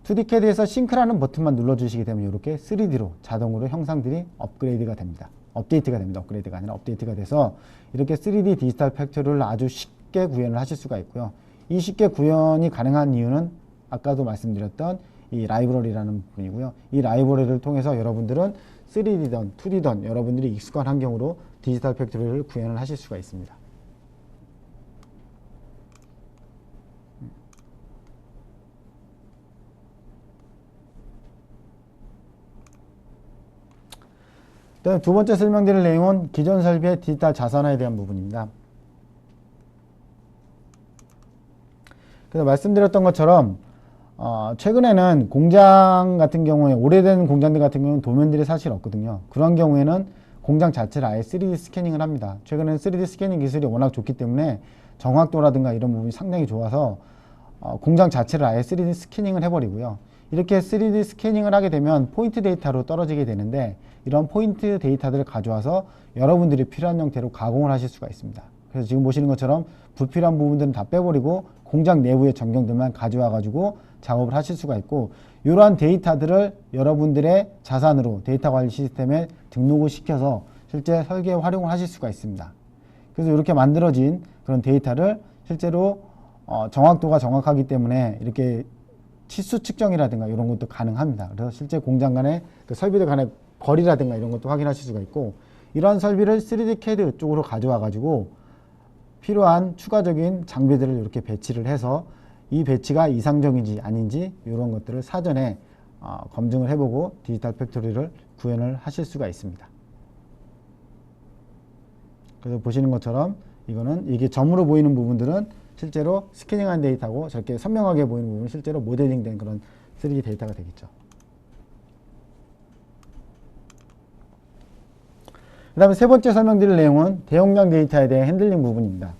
2D CAD에서 싱크라는 버튼만 눌러주시게 되면 이렇게 3D로 자동으로 형상들이 업그레이드가 됩니다. 업데이트가 됩니다. 업그레이드가 아니라 업데이트가 돼서 이렇게 3D 디지털 팩토리를 아주 쉽게 구현을 하실 수가 있고요. 이 쉽게 구현이 가능한 이유는 아까도 말씀드렸던 이 라이브러리라는 부분이고요. 이 라이브러리를 통해서 여러분들은 3D든 2D든 여러분들이 익숙한 환경으로 디지털 팩토리를 구현을 하실 수가 있습니다. 두 번째 설명드릴 내용은 기존 설비의 디지털 자산화에 대한 부분입니다. 그래서 말씀드렸던 것처럼 최근에는 공장 같은 경우에 오래된 공장들 같은 경우는 도면들이 사실 없거든요. 그런 경우에는 공장 자체를 아예 3D 스캐닝을 합니다. 최근에는 3D 스캐닝 기술이 워낙 좋기 때문에 정확도라든가 이런 부분이 상당히 좋아서 공장 자체를 아예 3D 스캐닝을 해버리고요. 이렇게 3D 스캐닝을 하게 되면 포인트 데이터로 떨어지게 되는데 이런 포인트 데이터들을 가져와서 여러분들이 필요한 형태로 가공을 하실 수가 있습니다. 그래서 지금 보시는 것처럼 불필요한 부분들은 다 빼버리고 공장 내부의 전경들만 가져와 가지고 작업을 하실 수가 있고, 이러한 데이터들을 여러분들의 자산으로 데이터 관리 시스템에 등록을 시켜서 실제 설계에 활용을 하실 수가 있습니다. 그래서 이렇게 만들어진 그런 데이터를 실제로 정확도가 정확하기 때문에 이렇게 치수 측정이라든가 이런 것도 가능합니다. 그래서 실제 공장 간의 그 설비들 간의 거리라든가 이런 것도 확인하실 수가 있고, 이러한 설비를 3D CAD 쪽으로 가져와 가지고 필요한 추가적인 장비들을 이렇게 배치를 해서 이 배치가 이상적인지 아닌지 이런 것들을 사전에 검증을 해보고 디지털 팩토리를 구현을 하실 수가 있습니다. 그래서 보시는 것처럼 이게 점으로 보이는 부분들은 실제로 스캐닝한 데이터고, 저렇게 선명하게 보이는 부분은 실제로 모델링된 그런 3D 데이터가 되겠죠. 그 다음에 세 번째 설명드릴 내용은 대용량 데이터에 대한 핸들링 부분입니다.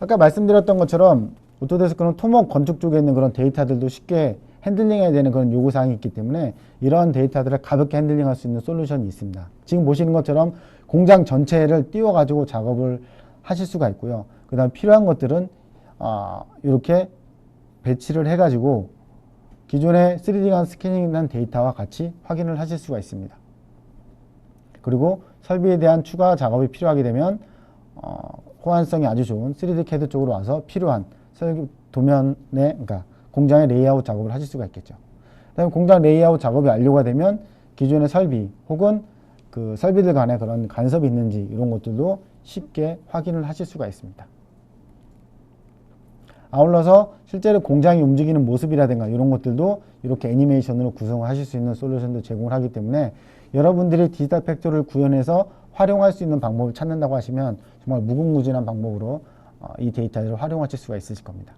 아까 말씀드렸던 것처럼 오토데스크는 토목 건축 쪽에 있는 그런 데이터들도 쉽게 핸들링해야 되는 그런 요구사항이 있기 때문에 이런 데이터들을 가볍게 핸들링할 수 있는 솔루션이 있습니다. 지금 보시는 것처럼 공장 전체를 띄워가지고 작업을 하실 수가 있고요. 그 다음 필요한 것들은 이렇게 배치를 해가지고 기존의 3D간 스캐닝한 데이터와 같이 확인을 하실 수가 있습니다. 그리고 설비에 대한 추가 작업이 필요하게 되면 호환성이 아주 좋은 3D CAD 쪽으로 와서 필요한 도면의 그러니까 공장의 레이아웃 작업을 하실 수가 있겠죠. 그다음에 공장 레이아웃 작업이 완료가 되면 기존의 설비 혹은 그 설비들 간에 그런 간섭이 있는지 이런 것들도 쉽게 확인을 하실 수가 있습니다. 아울러서 실제로 공장이 움직이는 모습이라든가 이런 것들도 이렇게 애니메이션으로 구성을 하실 수 있는 솔루션도 제공을 하기 때문에 여러분들이 디지털 팩토리를 구현해서 활용할 수 있는 방법을 찾는다고 하시면 정말 무궁무진한 방법으로 이 데이터를 활용하실 수가 있으실 겁니다.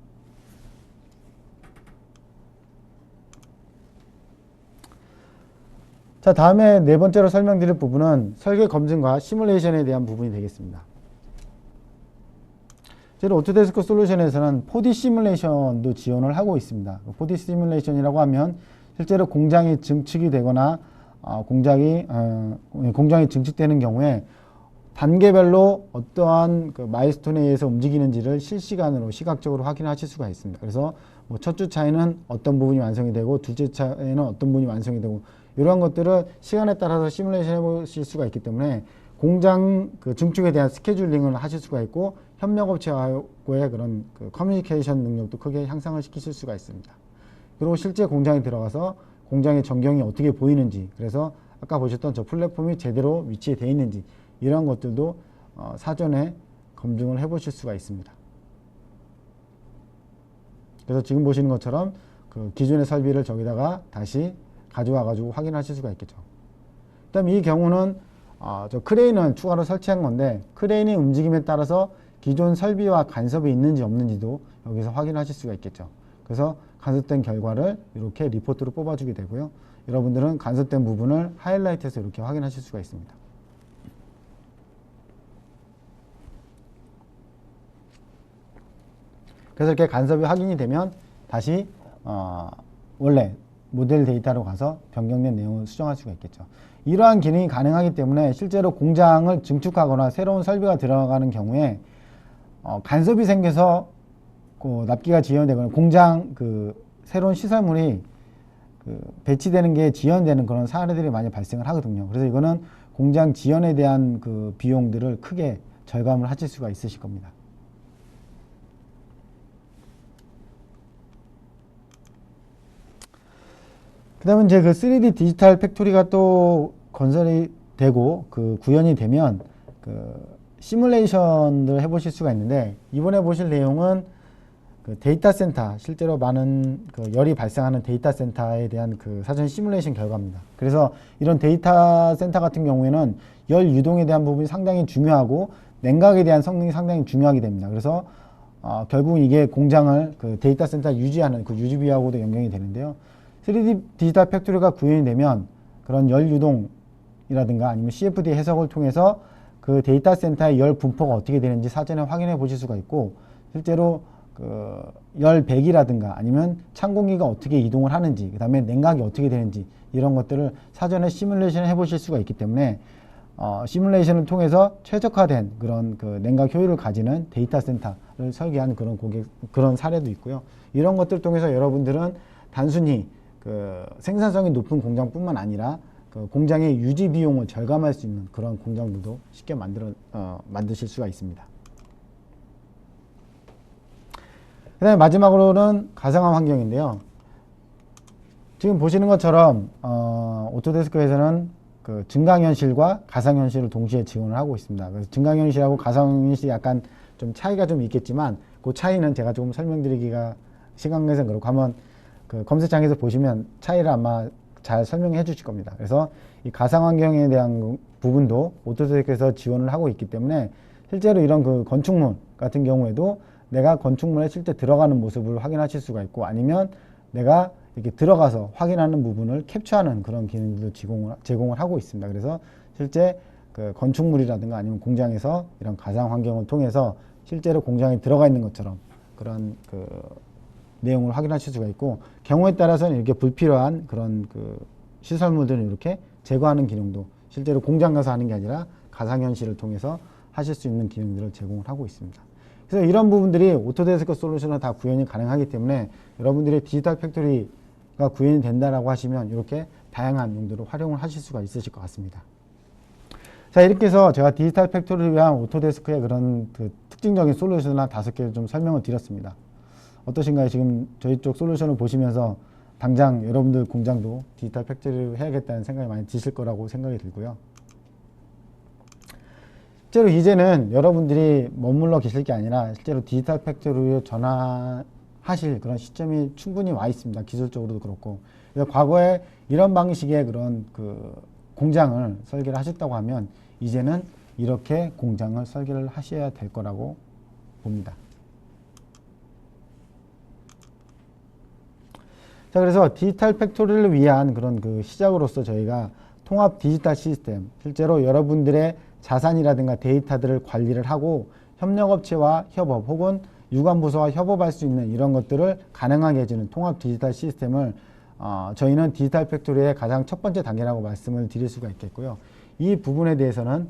자, 다음에 네 번째로 설명드릴 부분은 설계 검증과 시뮬레이션에 대한 부분이 되겠습니다. 저희 오토데스크 솔루션에서는 4D 시뮬레이션도 지원을 하고 있습니다. 4D 시뮬레이션이라고 하면 실제로 공장이 증축이 되거나 공장이 증축되는 경우에 단계별로 어떠한 그 마일스톤에 의해서 움직이는지를 실시간으로 시각적으로 확인하실 수가 있습니다. 그래서 뭐 첫 주 차에는 어떤 부분이 완성이 되고 둘째 차에는 어떤 부분이 완성이 되고 이러한 것들을 시간에 따라서 시뮬레이션 해보실 수가 있기 때문에 공장 그 증축에 대한 스케줄링을 하실 수가 있고 협력업체와의 그런 그 커뮤니케이션 능력도 크게 향상을 시키실 수가 있습니다. 그리고 실제 공장에 들어가서 공장의 전경이 어떻게 보이는지, 그래서 아까 보셨던 저 플랫폼이 제대로 위치에 되어 있는지 이런 것들도 사전에 검증을 해보실 수가 있습니다. 그래서 지금 보시는 것처럼 그 기존의 설비를 저기다가 다시 가져와 가지고 확인하실 수가 있겠죠. 그다음 이 경우는 저 크레인을 추가로 설치한 건데 크레인의 움직임에 따라서 기존 설비와 간섭이 있는지 없는지도 여기서 확인하실 수가 있겠죠. 그래서 간섭된 결과를 이렇게 리포트로 뽑아주게 되고요. 여러분들은 간섭된 부분을 하이라이트해서 이렇게 확인하실 수가 있습니다. 그래서 이렇게 간섭이 확인이 되면 다시 원래 모델 데이터로 가서 변경된 내용을 수정할 수가 있겠죠. 이러한 기능이 가능하기 때문에 실제로 공장을 증축하거나 새로운 설비가 들어가는 경우에 간섭이 생겨서 그 납기가 지연되거나 공장 그 새로운 시설물이 그 배치되는 게 지연되는 그런 사례들이 많이 발생을 하거든요. 그래서 이거는 공장 지연에 대한 그 비용들을 크게 절감을 하실 수가 있으실 겁니다. 그 다음에 이제 그 3D 디지털 팩토리가 또 건설이 되고 그 구현이 되면 그 시뮬레이션을 해보실 수가 있는데 이번에 보실 내용은 그 데이터 센터, 실제로 많은 그 열이 발생하는 데이터 센터에 대한 그 사전 시뮬레이션 결과입니다. 그래서 이런 데이터 센터 같은 경우에는 열 유동에 대한 부분이 상당히 중요하고 냉각에 대한 성능이 상당히 중요하게 됩니다. 그래서 결국 이게 공장을 그 데이터 센터 유지하는 그 유지비하고도 연결이 되는데요. 3D 디지털 팩토리가 구현이 되면 그런 열 유동이라든가 아니면 CFD 해석을 통해서 그 데이터 센터의 열 분포가 어떻게 되는지 사전에 확인해 보실 수가 있고 실제로 그 열 배기라든가 아니면 찬 공기가 어떻게 이동을 하는지 그 다음에 냉각이 어떻게 되는지 이런 것들을 사전에 시뮬레이션 해 보실 수가 있기 때문에 시뮬레이션을 통해서 최적화된 그런 그 냉각 효율을 가지는 데이터 센터를 설계한 그런 사례도 있고요. 이런 것들을 통해서 여러분들은 단순히 그 생산성이 높은 공장뿐만 아니라 그 공장의 유지 비용을 절감할 수 있는 그런 공장들도 쉽게 만드실 수가 있습니다. 그 다음에 마지막으로는 가상화 환경인데요. 지금 보시는 것처럼 오토데스크에서는 그 증강현실과 가상현실을 동시에 지원을 하고 있습니다. 그래서 증강현실하고 가상현실이 약간 좀 차이가 좀 있겠지만 그 차이는 제가 조금 설명드리기가 시간 관계상 그렇고 한번 그 검색창에서 보시면 차이를 아마 잘 설명해 주실 겁니다. 그래서 이 가상환경에 대한 부분도 오토데스크에서 지원을 하고 있기 때문에 실제로 이런 그 건축물 같은 경우에도 내가 건축물에 실제 들어가는 모습을 확인하실 수가 있고 아니면 내가 이렇게 들어가서 확인하는 부분을 캡처하는 그런 기능들도 제공을 하고 있습니다. 그래서 실제 그 건축물이라든가 아니면 공장에서 이런 가상 환경을 통해서 실제로 공장에 들어가 있는 것처럼 그런 그 내용을 확인하실 수가 있고, 경우에 따라서는 이렇게 불필요한 그런 그 시설물들을 이렇게 제거하는 기능도 실제로 공장 가서 하는 게 아니라 가상현실을 통해서 하실 수 있는 기능들을 제공을 하고 있습니다. 그래서 이런 부분들이 오토데스크 솔루션으로 다 구현이 가능하기 때문에 여러분들의 디지털 팩토리가 구현이 된다라고 하시면 이렇게 다양한 용도로 활용을 하실 수가 있으실 것 같습니다. 자, 이렇게 해서 제가 디지털 팩토리를 위한 오토데스크의 그런 그 특징적인 솔루션을 한 5개를 좀 설명을 드렸습니다. 어떠신가요? 지금 저희 쪽 솔루션을 보시면서 당장 여러분들 공장도 디지털 팩토리를 해야겠다는 생각이 많이 드실 거라고 생각이 들고요. 실제로 이제는 여러분들이 머물러 계실 게 아니라 실제로 디지털 팩토리로 전환하실 그런 시점이 충분히 와 있습니다. 기술적으로도 그렇고. 그래서 과거에 이런 방식의 그런 그 공장을 설계를 하셨다고 하면 이제는 이렇게 공장을 설계를 하셔야 될 거라고 봅니다. 자, 그래서 디지털 팩토리를 위한 그런 그 시작으로서 저희가 통합 디지털 시스템, 실제로 여러분들의 자산이라든가 데이터들을 관리를 하고 협력업체와 협업 혹은 유관부서와 협업할 수 있는 이런 것들을 가능하게 해주는 통합 디지털 시스템을 저희는 디지털 팩토리의 가장 첫 번째 단계라고 말씀을 드릴 수가 있겠고요. 이 부분에 대해서는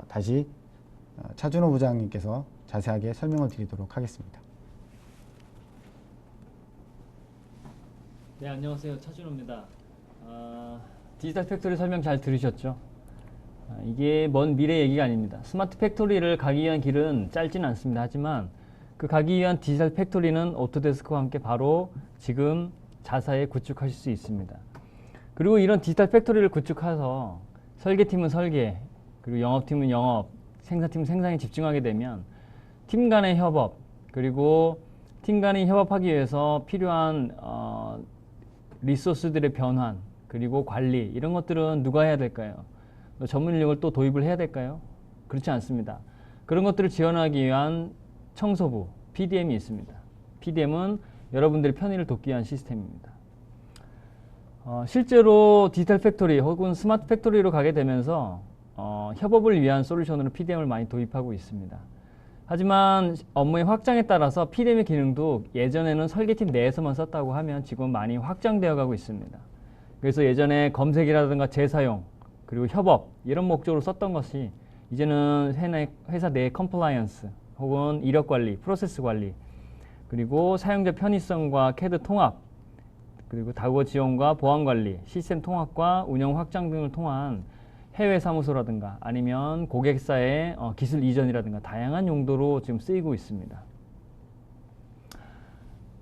다시 차준호 부장님께서 자세하게 설명을 드리도록 하겠습니다. 네, 안녕하세요. 차준호입니다. 디지털 팩토리 설명 잘 들으셨죠? 이게 먼 미래 얘기가 아닙니다. 스마트 팩토리를 가기 위한 길은 짧지는 않습니다. 하지만 그 가기 위한 디지털 팩토리는 오토데스크와 함께 바로 지금 자사에 구축하실 수 있습니다. 그리고 이런 디지털 팩토리를 구축해서 설계팀은 설계, 그리고 영업팀은 영업, 생산팀은 생산에 집중하게 되면 팀 간의 협업, 그리고 팀 간이 협업하기 위해서 필요한 리소스들의 변환, 그리고 관리, 이런 것들은 누가 해야 될까요? 전문 인력을 또 도입을 해야 될까요? 그렇지 않습니다. 그런 것들을 지원하기 위한 청소부, PDM이 있습니다. PDM은 여러분들의 편의를 돕기 위한 시스템입니다. 실제로 디지털 팩토리 혹은 스마트 팩토리로 가게 되면서 협업을 위한 솔루션으로 PDM을 많이 도입하고 있습니다. 하지만 업무의 확장에 따라서 PDM의 기능도 예전에는 설계팀 내에서만 썼다고 하면 지금 많이 확장되어 가고 있습니다. 그래서 예전에 검색이라든가 재사용, 그리고 협업 이런 목적으로 썼던 것이 이제는 회사 내 컴플라이언스 혹은 이력 관리, 프로세스 관리, 그리고 사용자 편의성과 CAD 통합, 그리고 다국어 지원과 보안 관리, 시스템 통합과 운영 확장 등을 통한 해외 사무소라든가 아니면 고객사의 기술 이전이라든가 다양한 용도로 지금 쓰이고 있습니다.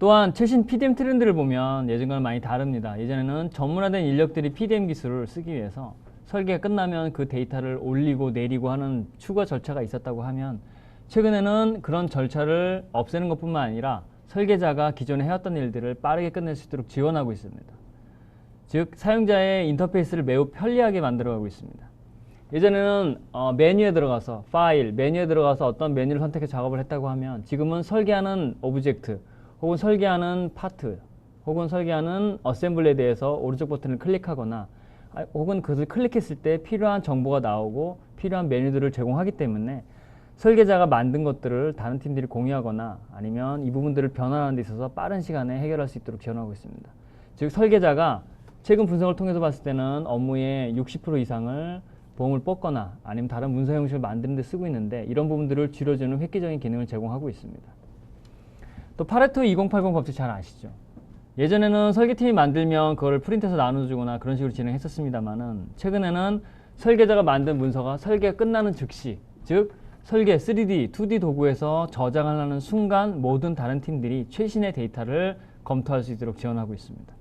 또한 최신 PDM 트렌드를 보면 예전과는 많이 다릅니다. 예전에는 전문화된 인력들이 PDM 기술을 쓰기 위해서 설계가 끝나면 그 데이터를 올리고 내리고 하는 추가 절차가 있었다고 하면 최근에는 그런 절차를 없애는 것뿐만 아니라 설계자가 기존에 해왔던 일들을 빠르게 끝낼 수 있도록 지원하고 있습니다. 즉 사용자의 인터페이스를 매우 편리하게 만들어가고 있습니다. 예전에는 메뉴에 들어가서 파일, 메뉴에 들어가서 어떤 메뉴를 선택해 작업을 했다고 하면 지금은 설계하는 오브젝트 혹은 설계하는 파트 혹은 설계하는 어셈블리에 대해서 오른쪽 버튼을 클릭하거나 혹은 그것을 클릭했을 때 필요한 정보가 나오고 필요한 메뉴들을 제공하기 때문에 설계자가 만든 것들을 다른 팀들이 공유하거나 아니면 이 부분들을 변환하는 데 있어서 빠른 시간에 해결할 수 있도록 지원하고 있습니다. 즉 설계자가 최근 분석을 통해서 봤을 때는 업무의 60% 이상을 보험을 뽑거나 아니면 다른 문서 형식을 만드는 데 쓰고 있는데 이런 부분들을 줄여주는 획기적인 기능을 제공하고 있습니다. 또 파레토 2080 법칙 잘 아시죠? 예전에는 설계팀이 만들면 그걸 프린트해서 나눠주거나 그런 식으로 진행했었습니다만은 최근에는 설계자가 만든 문서가 설계가 끝나는 즉시, 즉 설계 3D, 2D 도구에서 저장을 하는 순간 모든 다른 팀들이 최신의 데이터를 검토할 수 있도록 지원하고 있습니다.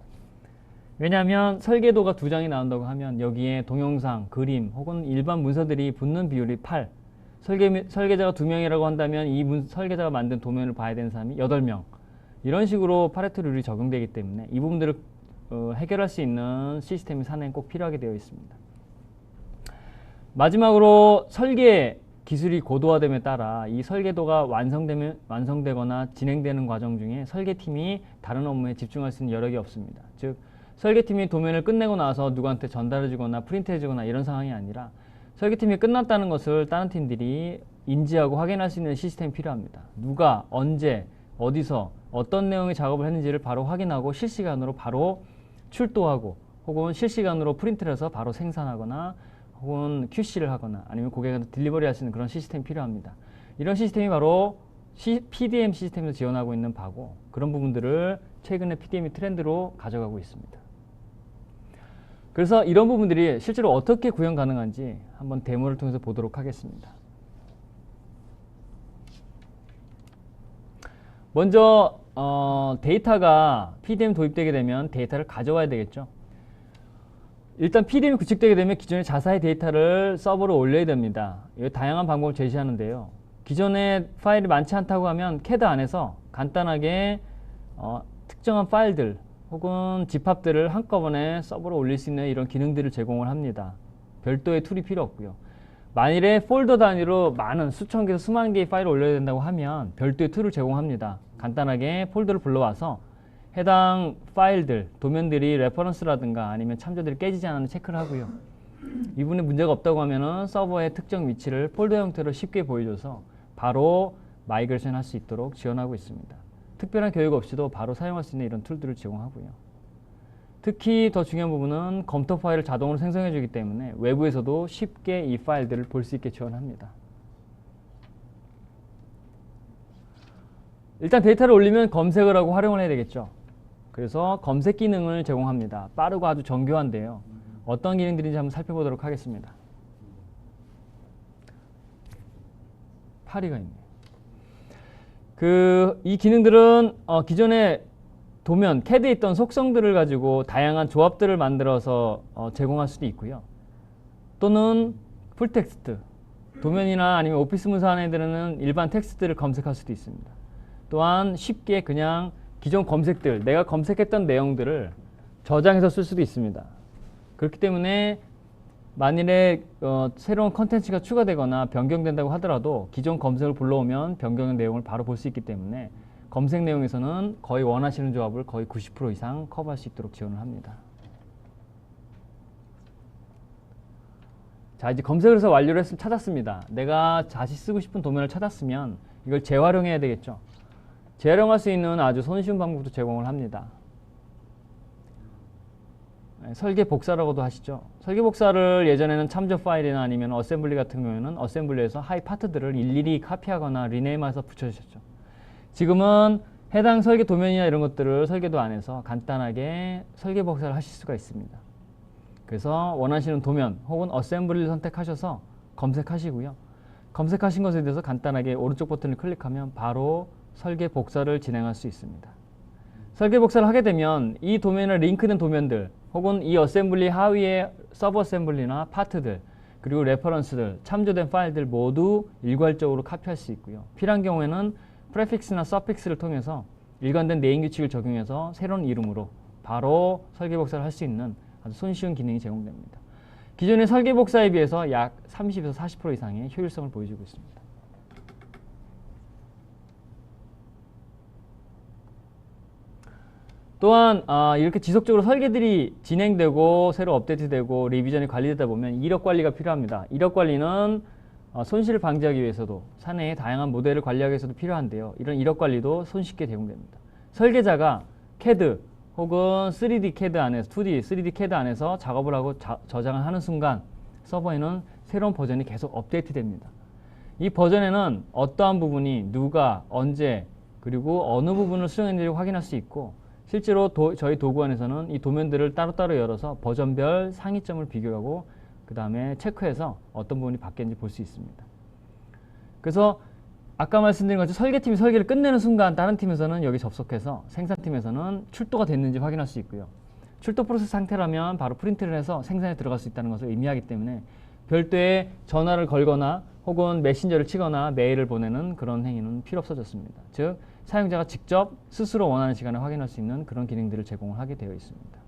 왜냐하면 설계도가 2장이 나온다고 하면 여기에 동영상, 그림 혹은 일반 문서들이 붙는 비율이 8, 설계자가 2명이라고 한다면 이 설계자가 만든 도면을 봐야 되는 사람이 8명, 이런 식으로 파레토 룰이 적용되기 때문에 이 부분들을 해결할 수 있는 시스템이 사내에 꼭 필요하게 되어 있습니다. 마지막으로 설계 기술이 고도화됨에 따라 이 설계도가 완성되거나 진행되는 과정 중에 설계팀이 다른 업무에 집중할 수 있는 여력이 없습니다. 즉 설계팀이 도면을 끝내고 나서 누구한테 전달해 주거나 프린트해 주거나 이런 상황이 아니라 설계팀이 끝났다는 것을 다른 팀들이 인지하고 확인할 수 있는 시스템이 필요합니다. 누가 언제 어디서 어떤 내용의 작업을 했는지를 바로 확인하고 실시간으로 바로 출도하고 혹은 실시간으로 프린트를 해서 바로 생산하거나 혹은 QC를 하거나 아니면 고객한테 딜리버리 할 수 있는 그런 시스템이 필요합니다. 이런 시스템이 바로 PDM 시스템에서 지원하고 있는 바고 그런 부분들을 최근에 PDM이 트렌드로 가져가고 있습니다. 그래서 이런 부분들이 실제로 어떻게 구현 가능한지 한번 데모를 통해서 보도록 하겠습니다. 먼저 데이터가 PDM 도입되게 되면 데이터를 가져와야 되겠죠. 일단 PDM이 구축되게 되면 기존의 자사의 데이터를 서버로 올려야 됩니다. 다양한 방법을 제시하는데요. 기존에 파일이 많지 않다고 하면 CAD 안에서 간단하게 특정한 파일들 혹은 집합들을 한꺼번에 서버로 올릴 수 있는 이런 기능들을 제공을 합니다. 별도의 툴이 필요 없고요. 만일에 폴더 단위로 많은 수천 개에서 수만 개의 파일을 올려야 된다고 하면 별도의 툴을 제공합니다. 간단하게 폴더를 불러와서 해당 파일들, 도면들이 레퍼런스라든가 아니면 참조들이 깨지지 않았는지 체크를 하고요. 이 부분에 문제가 없다고 하면은 서버의 특정 위치를 폴더 형태로 쉽게 보여줘서 바로 마이그레이션 할 수 있도록 지원하고 있습니다. 특별한 교육 없이도 바로 사용할 수 있는 이런 툴들을 제공하고요. 특히 더 중요한 부분은 검토 파일을 자동으로 생성해 주기 때문에 외부에서도 쉽게 이 파일들을 볼 수 있게 지원합니다. 일단 데이터를 올리면 검색을 하고 활용을 해야 되겠죠. 그래서 검색 기능을 제공합니다. 빠르고 아주 정교한데요. 어떤 기능들인지 한번 살펴보도록 하겠습니다. 파리가 있네요. 이 기능들은 기존에 도면, CAD에 있던 속성들을 가지고 다양한 조합들을 만들어서 제공할 수도 있고요. 또는 풀텍스트, 도면이나 아니면 오피스 문서 안에 들어있는 일반 텍스트를 검색할 수도 있습니다. 또한 쉽게 그냥 기존 검색들, 내가 검색했던 내용들을 저장해서 쓸 수도 있습니다. 그렇기 때문에 만일에 새로운 컨텐츠가 추가되거나 변경된다고 하더라도 기존 검색을 불러오면 변경된 내용을 바로 볼 수 있기 때문에 검색 내용에서는 거의 원하시는 조합을 거의 90% 이상 커버할 수 있도록 지원을 합니다. 자, 이제 검색을 해서 완료를 했으면 찾았습니다. 내가 다시 쓰고 싶은 도면을 찾았으면 이걸 재활용해야 되겠죠. 재활용할 수 있는 아주 손쉬운 방법도 제공을 합니다. 설계 복사라고도 하시죠. 설계 복사를 예전에는 참조 파일이나 아니면 어셈블리 같은 경우에는 어셈블리에서 하이 파트들을 일일이 카피하거나 리네임해서 붙여주셨죠. 지금은 해당 설계 도면이나 이런 것들을 설계도 안에서 간단하게 설계 복사를 하실 수가 있습니다. 그래서 원하시는 도면 혹은 어셈블리를 선택하셔서 검색하시고요. 검색하신 것에 대해서 간단하게 오른쪽 버튼을 클릭하면 바로 설계 복사를 진행할 수 있습니다. 설계 복사를 하게 되면 이 도면에 링크된 도면들 혹은 이 어셈블리 하위의 서브 어셈블리나 파트들 그리고 레퍼런스들, 참조된 파일들 모두 일괄적으로 카피할 수 있고요. 필요한 경우에는 프레픽스나 서픽스를 통해서 일관된 네임 규칙을 적용해서 새로운 이름으로 바로 설계 복사를 할 수 있는 아주 손쉬운 기능이 제공됩니다. 기존의 설계 복사에 비해서 약 30에서 40% 이상의 효율성을 보여주고 있습니다. 또한 이렇게 지속적으로 설계들이 진행되고 새로 업데이트되고 리비전이 관리되다 보면 이력 관리가 필요합니다. 이력 관리는 손실을 방지하기 위해서도 사내의 다양한 모델을 관리하기 위해서도 필요한데요. 이런 이력 관리도 손쉽게 제공됩니다. 설계자가 CAD 혹은 3D CAD 안에서 2D, 3D CAD 안에서 작업을 하고 저장을 하는 순간 서버에는 새로운 버전이 계속 업데이트됩니다. 이 버전에는 어떠한 부분이 누가 언제 그리고 어느 부분을 수정했는지 확인할 수 있고 실제로 저희 도구안에서는 이 도면들을 따로따로 열어서 버전별 상위점을 비교하고 그 다음에 체크해서 어떤 부분이 바뀌었는지 볼 수 있습니다. 그래서 아까 말씀드린 것처럼 설계팀이 설계를 끝내는 순간 다른 팀에서는 여기 접속해서 생산팀에서는 출도가 됐는지 확인할 수 있고요. 출도 프로세스 상태라면 바로 프린트를 해서 생산에 들어갈 수 있다는 것을 의미하기 때문에 별도의 전화를 걸거나 혹은 메신저를 치거나 메일을 보내는 그런 행위는 필요 없어졌습니다. 즉 사용자가 직접 스스로 원하는 시간에 확인할 수 있는 그런 기능들을 제공을 하게 되어 있습니다.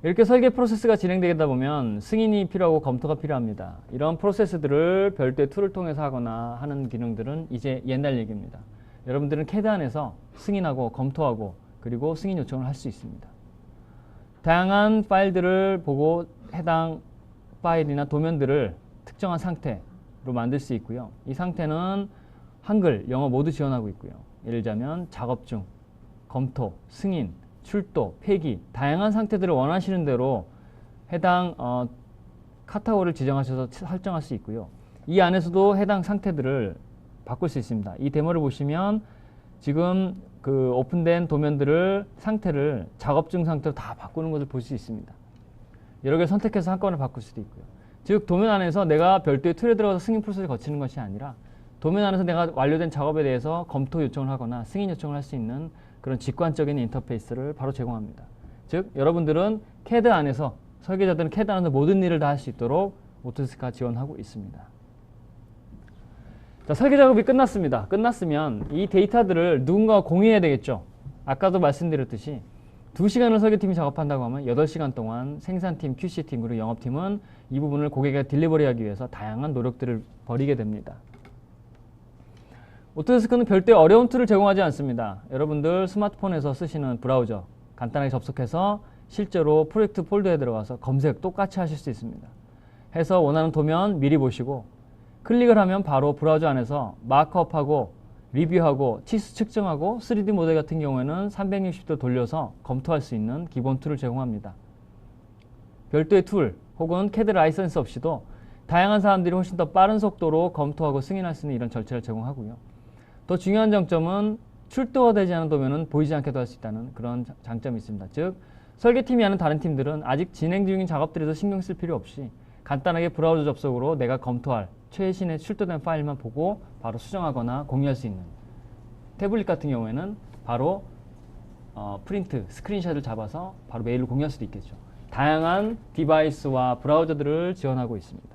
이렇게 설계 프로세스가 진행되다 보면 승인이 필요하고 검토가 필요합니다. 이런 프로세스들을 별도의 툴을 통해서 하거나 하는 기능들은 이제 옛날 얘기입니다. 여러분들은 CAD 안에서 승인하고 검토하고 그리고 승인 요청을 할 수 있습니다. 다양한 파일들을 보고 해당 파일이나 도면들을 특정한 상태로 만들 수 있고요. 이 상태는 한글, 영어 모두 지원하고 있고요. 예를 들자면 작업 중, 검토, 승인, 출도, 폐기, 다양한 상태들을 원하시는 대로 해당 카테고리를 지정하셔서 설정할 수 있고요. 이 안에서도 해당 상태들을 바꿀 수 있습니다. 이 데모를 보시면 지금 그 오픈된 도면들을 상태를 작업 중 상태로 다 바꾸는 것을 볼 수 있습니다. 여러 개 선택해서 한꺼번에 바꿀 수도 있고요. 즉 도면 안에서 내가 별도의 툴에 들어가서 승인 프로세스를 거치는 것이 아니라 도면 안에서 내가 완료된 작업에 대해서 검토 요청을 하거나 승인 요청을 할 수 있는 그런 직관적인 인터페이스를 바로 제공합니다. 즉 여러분들은 CAD 안에서 설계자들은 CAD 안에서 모든 일을 다 할 수 있도록 오토데스크가 지원하고 있습니다. 자, 설계 작업이 끝났습니다. 끝났으면 이 데이터들을 누군가와 공유해야 되겠죠. 아까도 말씀드렸듯이 2시간을 설계팀이 작업한다고 하면 8시간 동안 생산팀, QC팀, 그리고 영업팀은 이 부분을 고객에게 딜리버리하기 위해서 다양한 노력들을 벌이게 됩니다. 오토데스크는 별도의 어려운 툴을 제공하지 않습니다. 여러분들 스마트폰에서 쓰시는 브라우저 간단하게 접속해서 실제로 프로젝트 폴더에 들어가서 검색 똑같이 하실 수 있습니다. 해서 원하는 도면 미리 보시고 클릭을 하면 바로 브라우저 안에서 마크업하고 리뷰하고 치수 측정하고 3D 모델 같은 경우에는 360도 돌려서 검토할 수 있는 기본 툴을 제공합니다. 별도의 툴 혹은 CAD 라이선스 없이도 다양한 사람들이 훨씬 더 빠른 속도로 검토하고 승인할 수 있는 이런 절차를 제공하고요. 더 중요한 장점은 출도가 되지 않은 도면은 보이지 않게도 할 수 있다는 그런 장점이 있습니다. 즉 설계팀이 하는 다른 팀들은 아직 진행 중인 작업들에서 신경 쓸 필요 없이 간단하게 브라우저 접속으로 내가 검토할 최신의 출도된 파일만 보고 바로 수정하거나 공유할 수 있는 태블릿 같은 경우에는 바로 프린트, 스크린샷을 잡아서 바로 메일로 공유할 수도 있겠죠. 다양한 디바이스와 브라우저들을 지원하고 있습니다.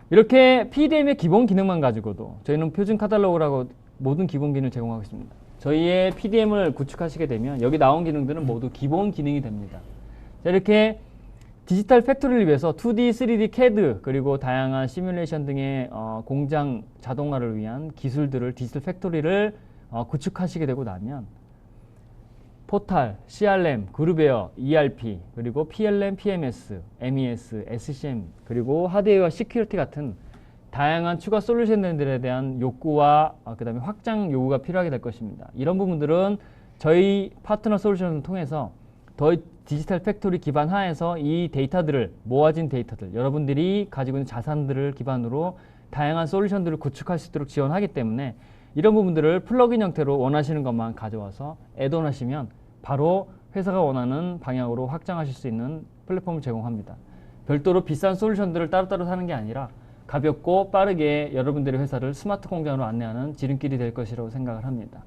이렇게 PDM의 기본 기능만 가지고도 저희는 표준 카탈로그라고 모든 기본 기능을 제공하고 있습니다. 저희의 PDM을 구축하시게 되면 여기 나온 기능들은 모두 기본 기능이 됩니다. 자, 이렇게 디지털 팩토리를 위해서 2D, 3D, CAD 그리고 다양한 시뮬레이션 등의 공장 자동화를 위한 기술들을 디지털 팩토리를 구축하시게 되고 나면 포탈, CRM, 그룹웨어, ERP, 그리고 PLM, PMS, MES, SCM, 그리고 하드웨어와 시큐리티 같은 다양한 추가 솔루션들에 대한 욕구와 그 다음에 확장 요구가 필요하게 될 것입니다. 이런 부분들은 저희 파트너 솔루션을 통해서 더 디지털 팩토리 기반 하에서 이 데이터들을 모아진 데이터들 여러분들이 가지고 있는 자산들을 기반으로 다양한 솔루션들을 구축할 수 있도록 지원하기 때문에 이런 부분들을 플러그인 형태로 원하시는 것만 가져와서 애드온 하시면 바로 회사가 원하는 방향으로 확장하실 수 있는 플랫폼을 제공합니다. 별도로 비싼 솔루션들을 따로따로 사는 게 아니라 가볍고 빠르게 여러분들의 회사를 스마트 공장으로 안내하는 지름길이 될 것이라고 생각을 합니다.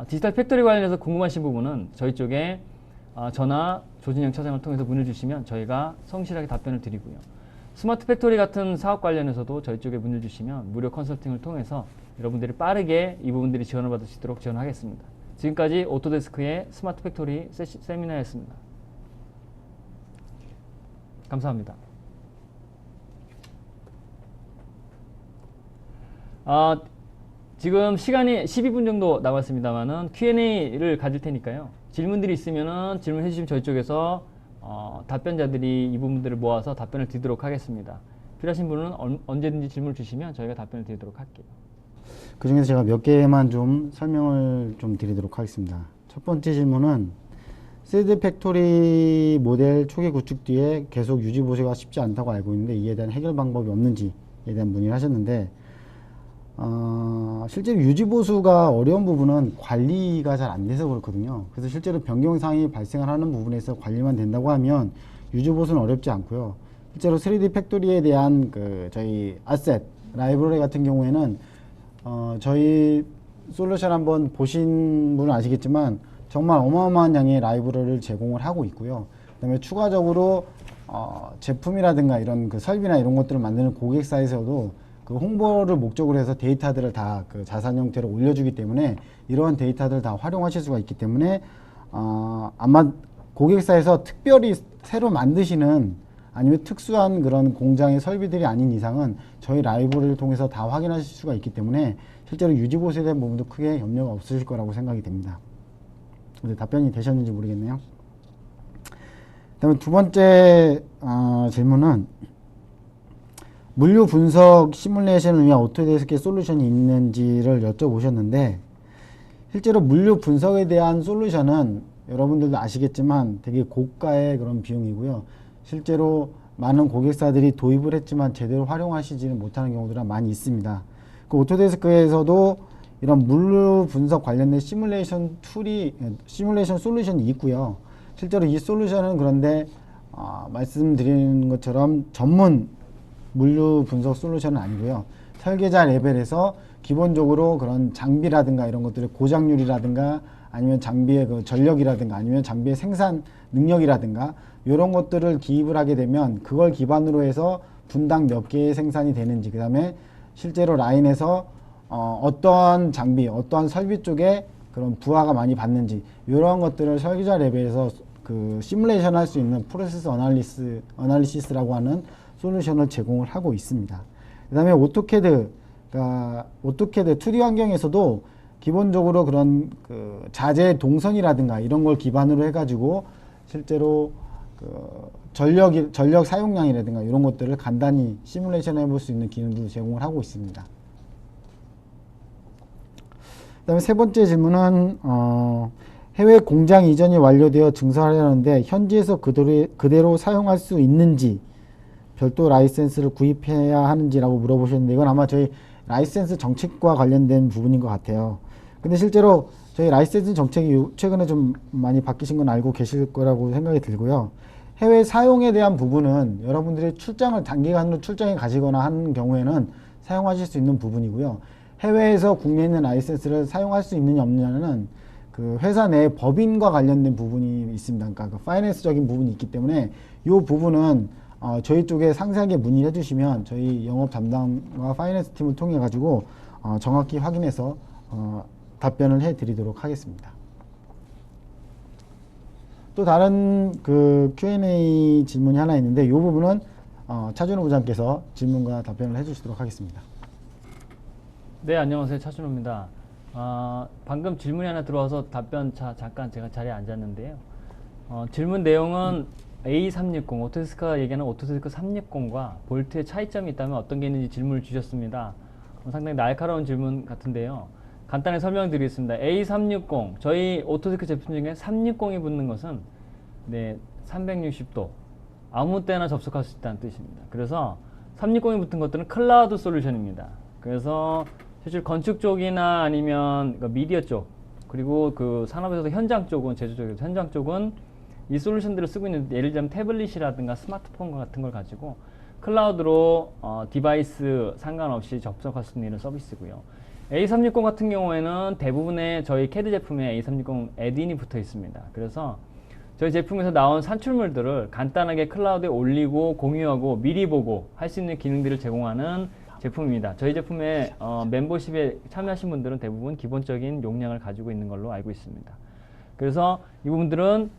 디지털 팩토리 관련해서 궁금하신 부분은 저희 쪽에 전화 조진영 차장을 통해서 문을 주시면 저희가 성실하게 답변을 드리고요. 스마트 팩토리 같은 사업 관련해서도 저희 쪽에 문을 주시면 무료 컨설팅을 통해서 여러분들이 빠르게 이 부분들이 지원을 받을 수 있도록 지원하겠습니다. 지금까지 오토데스크의 스마트 팩토리 세미나였습니다. 감사합니다. 지금 시간이 12분 정도 남았습니다만은 Q&A를 가질 테니까요. 질문들이 있으면은 질문해 주시면 저희 쪽에서 답변자들이 이 부분들을 모아서 답변을 드리도록 하겠습니다. 필요하신 분은 언제든지 질문을 주시면 저희가 답변을 드리도록 할게요. 그 중에서 제가 몇 개만 좀 설명을 좀 드리도록 하겠습니다. 첫 번째 질문은 3D 팩토리 모델 초기 구축 뒤에 계속 유지 보수가 쉽지 않다고 알고 있는데 이에 대한 해결 방법이 없는지에 대한 문의를 하셨는데 실제로 유지 보수가 어려운 부분은 관리가 잘 안 돼서 그렇거든요. 그래서 실제로 변경사항이 발생을 하는 부분에서 관리만 된다고 하면 유지 보수는 어렵지 않고요. 실제로 3D 팩토리에 대한 저희 아셋 라이브러리 같은 경우에는 저희 솔루션 한번 보신 분은 아시겠지만 정말 어마어마한 양의 라이브러리를 제공을 하고 있고요. 그 다음에 추가적으로 제품이라든가 이런 설비나 이런 것들을 만드는 고객사에서도 그 홍보를 목적으로 해서 데이터들을 다 자산 형태로 올려주기 때문에 이러한 데이터들을 다 활용하실 수가 있기 때문에 아마 고객사에서 특별히 새로 만드시는 아니면 특수한 그런 공장의 설비들이 아닌 이상은 저희 라이브러리를 통해서 다 확인하실 수가 있기 때문에 실제로 유지보수에 대한 부분도 크게 염려가 없으실 거라고 생각이 됩니다. 근데 답변이 되셨는지 모르겠네요. 그다음에 두 번째 질문은 물류 분석 시뮬레이션을 위한 오토데스크의 솔루션이 있는지를 여쭤보셨는데, 실제로 물류 분석에 대한 솔루션은 여러분들도 아시겠지만 되게 고가의 그런 비용이고요. 실제로 많은 고객사들이 도입을 했지만 제대로 활용하시지는 못하는 경우들이 많이 있습니다. 그 오토데스크에서도 이런 물류 분석 관련된 시뮬레이션 솔루션이 있고요. 실제로 이 솔루션은 그런데 말씀드리는 것처럼 전문 물류 분석 솔루션은 아니고요. 설계자 레벨에서 기본적으로 그런 장비라든가 이런 것들의 고장률이라든가 아니면 장비의 그 전력이라든가 아니면 장비의 생산 능력이라든가 이런 것들을 기입을 하게 되면 그걸 기반으로 해서 분당 몇 개의 생산이 되는지, 그 다음에 실제로 라인에서 어떠한 장비, 어떠한 설비 쪽에 그런 부하가 많이 받는지 이런 것들을 설계자 레벨에서 그 시뮬레이션 할 수 있는 프로세스 어널리시스라고 하는 솔루션을 제공을 하고 있습니다. 그 다음에 오토캐드 2D 환경에서도 기본적으로 그런 그 자재 동선이라든가 이런 걸 기반으로 해가지고 실제로 그 전력 사용량이라든가 이런 것들을 간단히 시뮬레이션 해볼 수 있는 기능도 제공을 하고 있습니다. 그 다음에 세 번째 질문은 해외 공장 이전이 완료되어 증설하려는데 현지에서 그대로 사용할 수 있는지, 별도 라이센스를 구입해야 하는지라고 물어보셨는데, 이건 아마 저희 라이센스 정책과 관련된 부분인 것 같아요. 근데 실제로 저희 라이센스 정책이 최근에 좀 많이 바뀌신 건 알고 계실 거라고 생각이 들고요. 해외 사용에 대한 부분은 여러분들이 단기간으로 출장에 가시거나 하는 경우에는 사용하실 수 있는 부분이고요. 해외에서 국내에 있는 라이센스를 사용할 수 있느냐 없느냐는 그 회사 내 법인과 관련된 부분이 있습니다. 그러니까 그 파이낸스적인 부분이 있기 때문에 이 부분은 저희 쪽에 상세하게 문의해 주시면 저희 영업 담당과 파이낸스 팀을 통해 가지고 정확히 확인해서 답변을 해 드리도록 하겠습니다. 또 다른 그 Q&A 질문이 하나 있는데 이 부분은 차준호 부장께서 질문과 답변을 해 주시도록 하겠습니다. 네, 안녕하세요. 차준호입니다. 방금 질문이 하나 들어와서 답변 잠깐 제가 자리에 앉았는데요. 질문 내용은 A360, 오토데스크가 얘기하는 오토데스크 360과 볼트의 차이점이 있다면 어떤 게 있는지 질문을 주셨습니다. 상당히 날카로운 질문 같은데요. 간단히 설명드리겠습니다. A360, 저희 오토데스크 제품 중에 360이 붙는 것은 360도 아무 때나 접속할 수 있다는 뜻입니다. 그래서 360이 붙은 것들은 클라우드 솔루션입니다. 그래서 실제 건축 쪽이나 아니면 미디어 쪽, 그리고 그 산업에서도 현장 쪽은, 제조 쪽에서 현장 쪽은 이 솔루션들을 쓰고 있는, 예를 들면 태블릿이라든가 스마트폰 같은 걸 가지고 클라우드로 디바이스 상관없이 접속할 수 있는 이런 서비스고요. A360 같은 경우에는 대부분의 저희 CAD 제품에 A360 애드인이 붙어 있습니다. 그래서 저희 제품에서 나온 산출물들을 간단하게 클라우드에 올리고 공유하고 미리 보고 할 수 있는 기능들을 제공하는 제품입니다. 저희 제품에 멤버십에 참여하신 분들은 대부분 기본적인 용량을 가지고 있는 걸로 알고 있습니다. 그래서 이 부분들은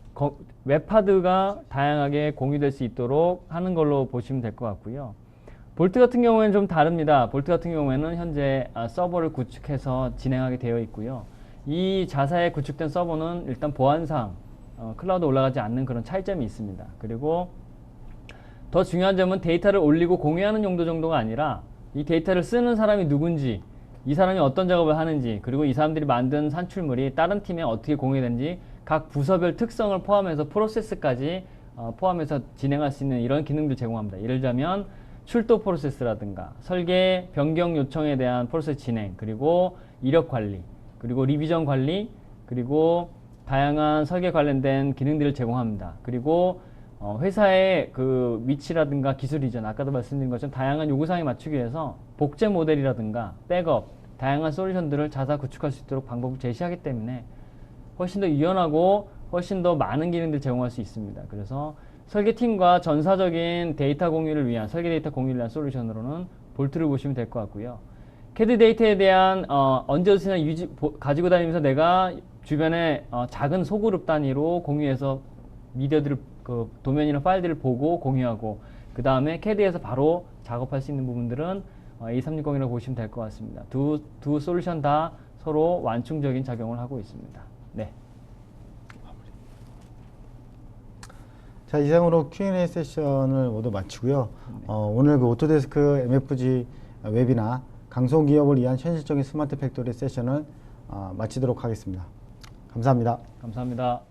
웹하드가 다양하게 공유될 수 있도록 하는 걸로 보시면 될 것 같고요. 볼트 같은 경우에는 좀 다릅니다. 볼트 같은 경우에는 현재 서버를 구축해서 진행하게 되어 있고요. 이 자사에 구축된 서버는 일단 보안상 클라우드 올라가지 않는 그런 차이점이 있습니다. 그리고 더 중요한 점은 데이터를 올리고 공유하는 용도 정도가 아니라 이 데이터를 쓰는 사람이 누군지, 이 사람이 어떤 작업을 하는지, 그리고 이 사람들이 만든 산출물이 다른 팀에 어떻게 공유되는지 각 부서별 특성을 포함해서 프로세스까지 포함해서 진행할 수 있는 이런 기능들 제공합니다. 예를 들자면 출도 프로세스라든가 설계 변경 요청에 대한 프로세스 진행, 그리고 이력 관리, 그리고 리비전 관리, 그리고 다양한 설계 관련된 기능들을 제공합니다. 그리고 회사의 그 위치라든가 기술 이전, 아까도 말씀드린 것처럼 다양한 요구사항에 맞추기 위해서 복제 모델이라든가 백업, 다양한 솔루션들을 자사 구축할 수 있도록 방법을 제시하기 때문에 훨씬 더 유연하고 훨씬 더 많은 기능들을 제공할 수 있습니다. 그래서 설계팀과 전사적인 데이터 공유를 위한, 설계 데이터 공유를 위한 솔루션으로는 볼트를 보시면 될 것 같고요. CAD 데이터에 대한 언제 어디서나 가지고 다니면서 내가 주변에 작은 소그룹 단위로 공유해서 미디어들을, 그 도면이나 파일들을 보고 공유하고, 그 다음에 CAD에서 바로 작업할 수 있는 부분들은 A360이라고 보시면 될 것 같습니다. 두 솔루션 다 서로 완충적인 작용을 하고 있습니다. 네. 자, 이상으로 Q&A 세션을 모두 마치고요. 오늘 그 오토데스크 MFG 웹이나 강소기업을 위한 현실적인 스마트 팩토리 세션을 마치도록 하겠습니다. 감사합니다. 감사합니다.